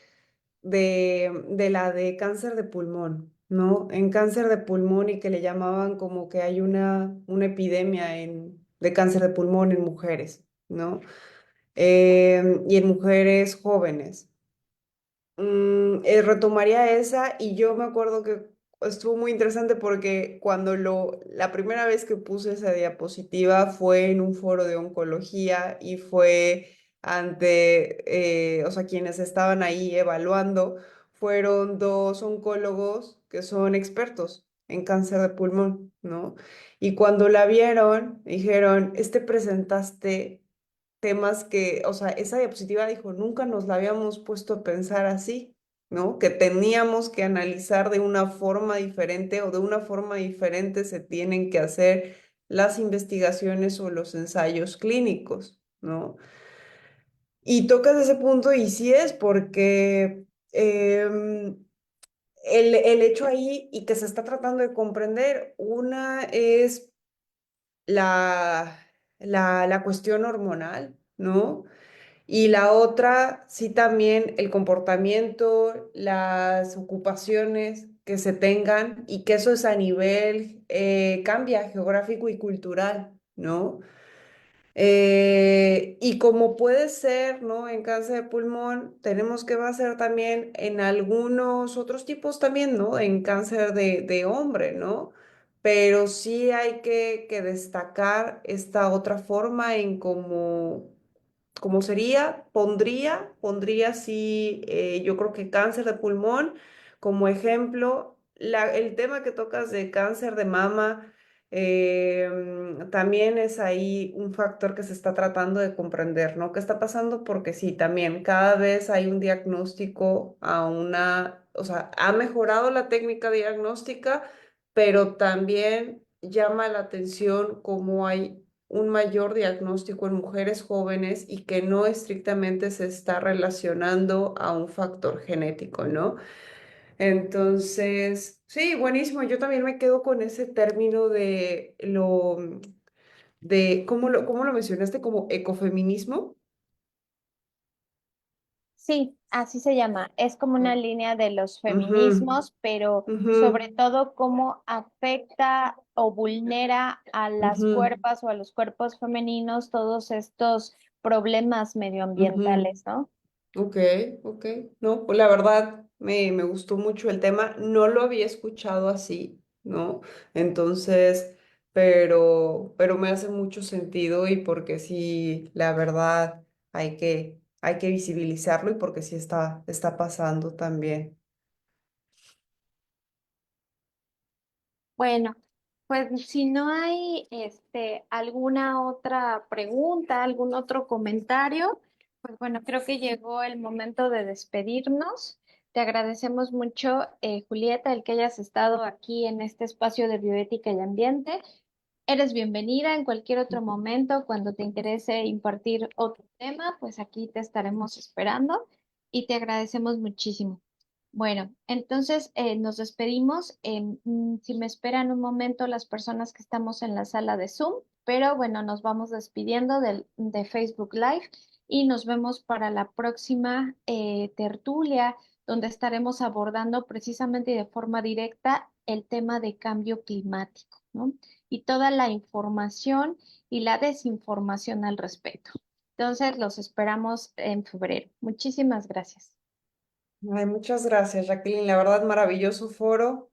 la de cáncer de pulmón, ¿no? En cáncer de pulmón y que le llamaban como que hay una epidemia de cáncer de pulmón en mujeres, ¿no? Y en mujeres jóvenes. Retomaría esa y yo me acuerdo que estuvo muy interesante porque la primera vez que puse esa diapositiva fue en un foro de oncología y fue o sea, quienes estaban ahí evaluando fueron dos oncólogos que son expertos en cáncer de pulmón, ¿no? Y cuando la vieron, dijeron, presentaste temas que, o sea, esa diapositiva dijo, nunca nos la habíamos puesto a pensar así, ¿no? Que teníamos que analizar de una forma diferente o de una forma diferente se tienen que hacer las investigaciones o los ensayos clínicos, ¿no? Y tocas ese punto y sí es porque el hecho ahí y que se está tratando de comprender, una es la cuestión hormonal, ¿no? Y la otra, sí también el comportamiento, las ocupaciones que se tengan y que eso es a nivel, cambia geográfico y cultural, ¿no? Y como puede ser, ¿no? En cáncer de pulmón, tenemos que va a ser también en algunos otros tipos también, ¿no? En cáncer de hombre, ¿no? Pero sí hay que destacar esta otra forma en cómo sería, pondría sí, yo creo que cáncer de pulmón como ejemplo, el tema que tocas de cáncer de mama. También es ahí un factor que se está tratando de comprender, ¿no? ¿Qué está pasando? Porque sí, también cada vez hay un diagnóstico o sea, ha mejorado la técnica diagnóstica, pero también llama la atención cómo hay un mayor diagnóstico en mujeres jóvenes y que no estrictamente se está relacionando a un factor genético, ¿no? Entonces, sí, buenísimo. Yo también me quedo con ese término de, cómo lo mencionaste? Como ecofeminismo. Sí, así se llama. Es como una línea de los Ujú, feminismos, pero sobre ujú, todo cómo afecta o vulnera a las ujú, cuerpos o a los cuerpos femeninos todos estos problemas ujú. medioambientales, ¿no? Ok, ok. No, pues la verdad me gustó mucho el tema. No lo había escuchado así, ¿no? Entonces, pero me hace mucho sentido y porque sí, la verdad, hay que visibilizarlo y porque sí está pasando también. Bueno, pues si no hay alguna otra pregunta, algún otro comentario, pues bueno, creo que llegó el momento de despedirnos. Te agradecemos mucho, Julieta, el que hayas estado aquí en este espacio de bioética y ambiente. Eres bienvenida en cualquier otro momento cuando te interese impartir otro tema, pues aquí te estaremos esperando y te agradecemos muchísimo. Bueno, entonces nos despedimos. Si me esperan un momento las personas que estamos en la sala de Zoom, pero bueno, nos vamos despidiendo de Facebook Live y nos vemos para la próxima tertulia, donde estaremos abordando precisamente y de forma directa el tema de cambio climático, ¿no? Y toda la información y la desinformación al respecto. Entonces, los esperamos en febrero. Muchísimas gracias. Ay, muchas gracias, Jacqueline. La verdad, maravilloso foro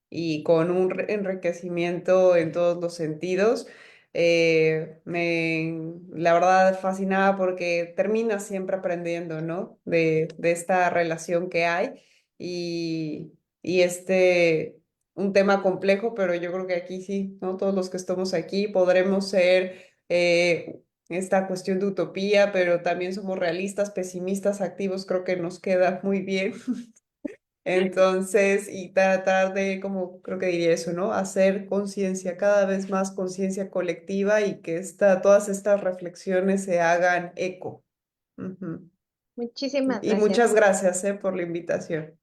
y con un enriquecimiento en todos los sentidos. La verdad, fascinada porque termina siempre aprendiendo, ¿no? De esta relación que hay y un tema complejo, pero yo creo que aquí sí, ¿no? Todos los que estamos aquí podremos ser esta cuestión de utopía, pero también somos realistas, pesimistas, activos, creo que nos queda muy bien. Entonces, y tratar de, como creo que diría eso, ¿no? Hacer conciencia, cada vez más conciencia colectiva y que todas estas reflexiones se hagan eco. Ujú. Muchísimas Y gracias. muchas gracias, por la invitación.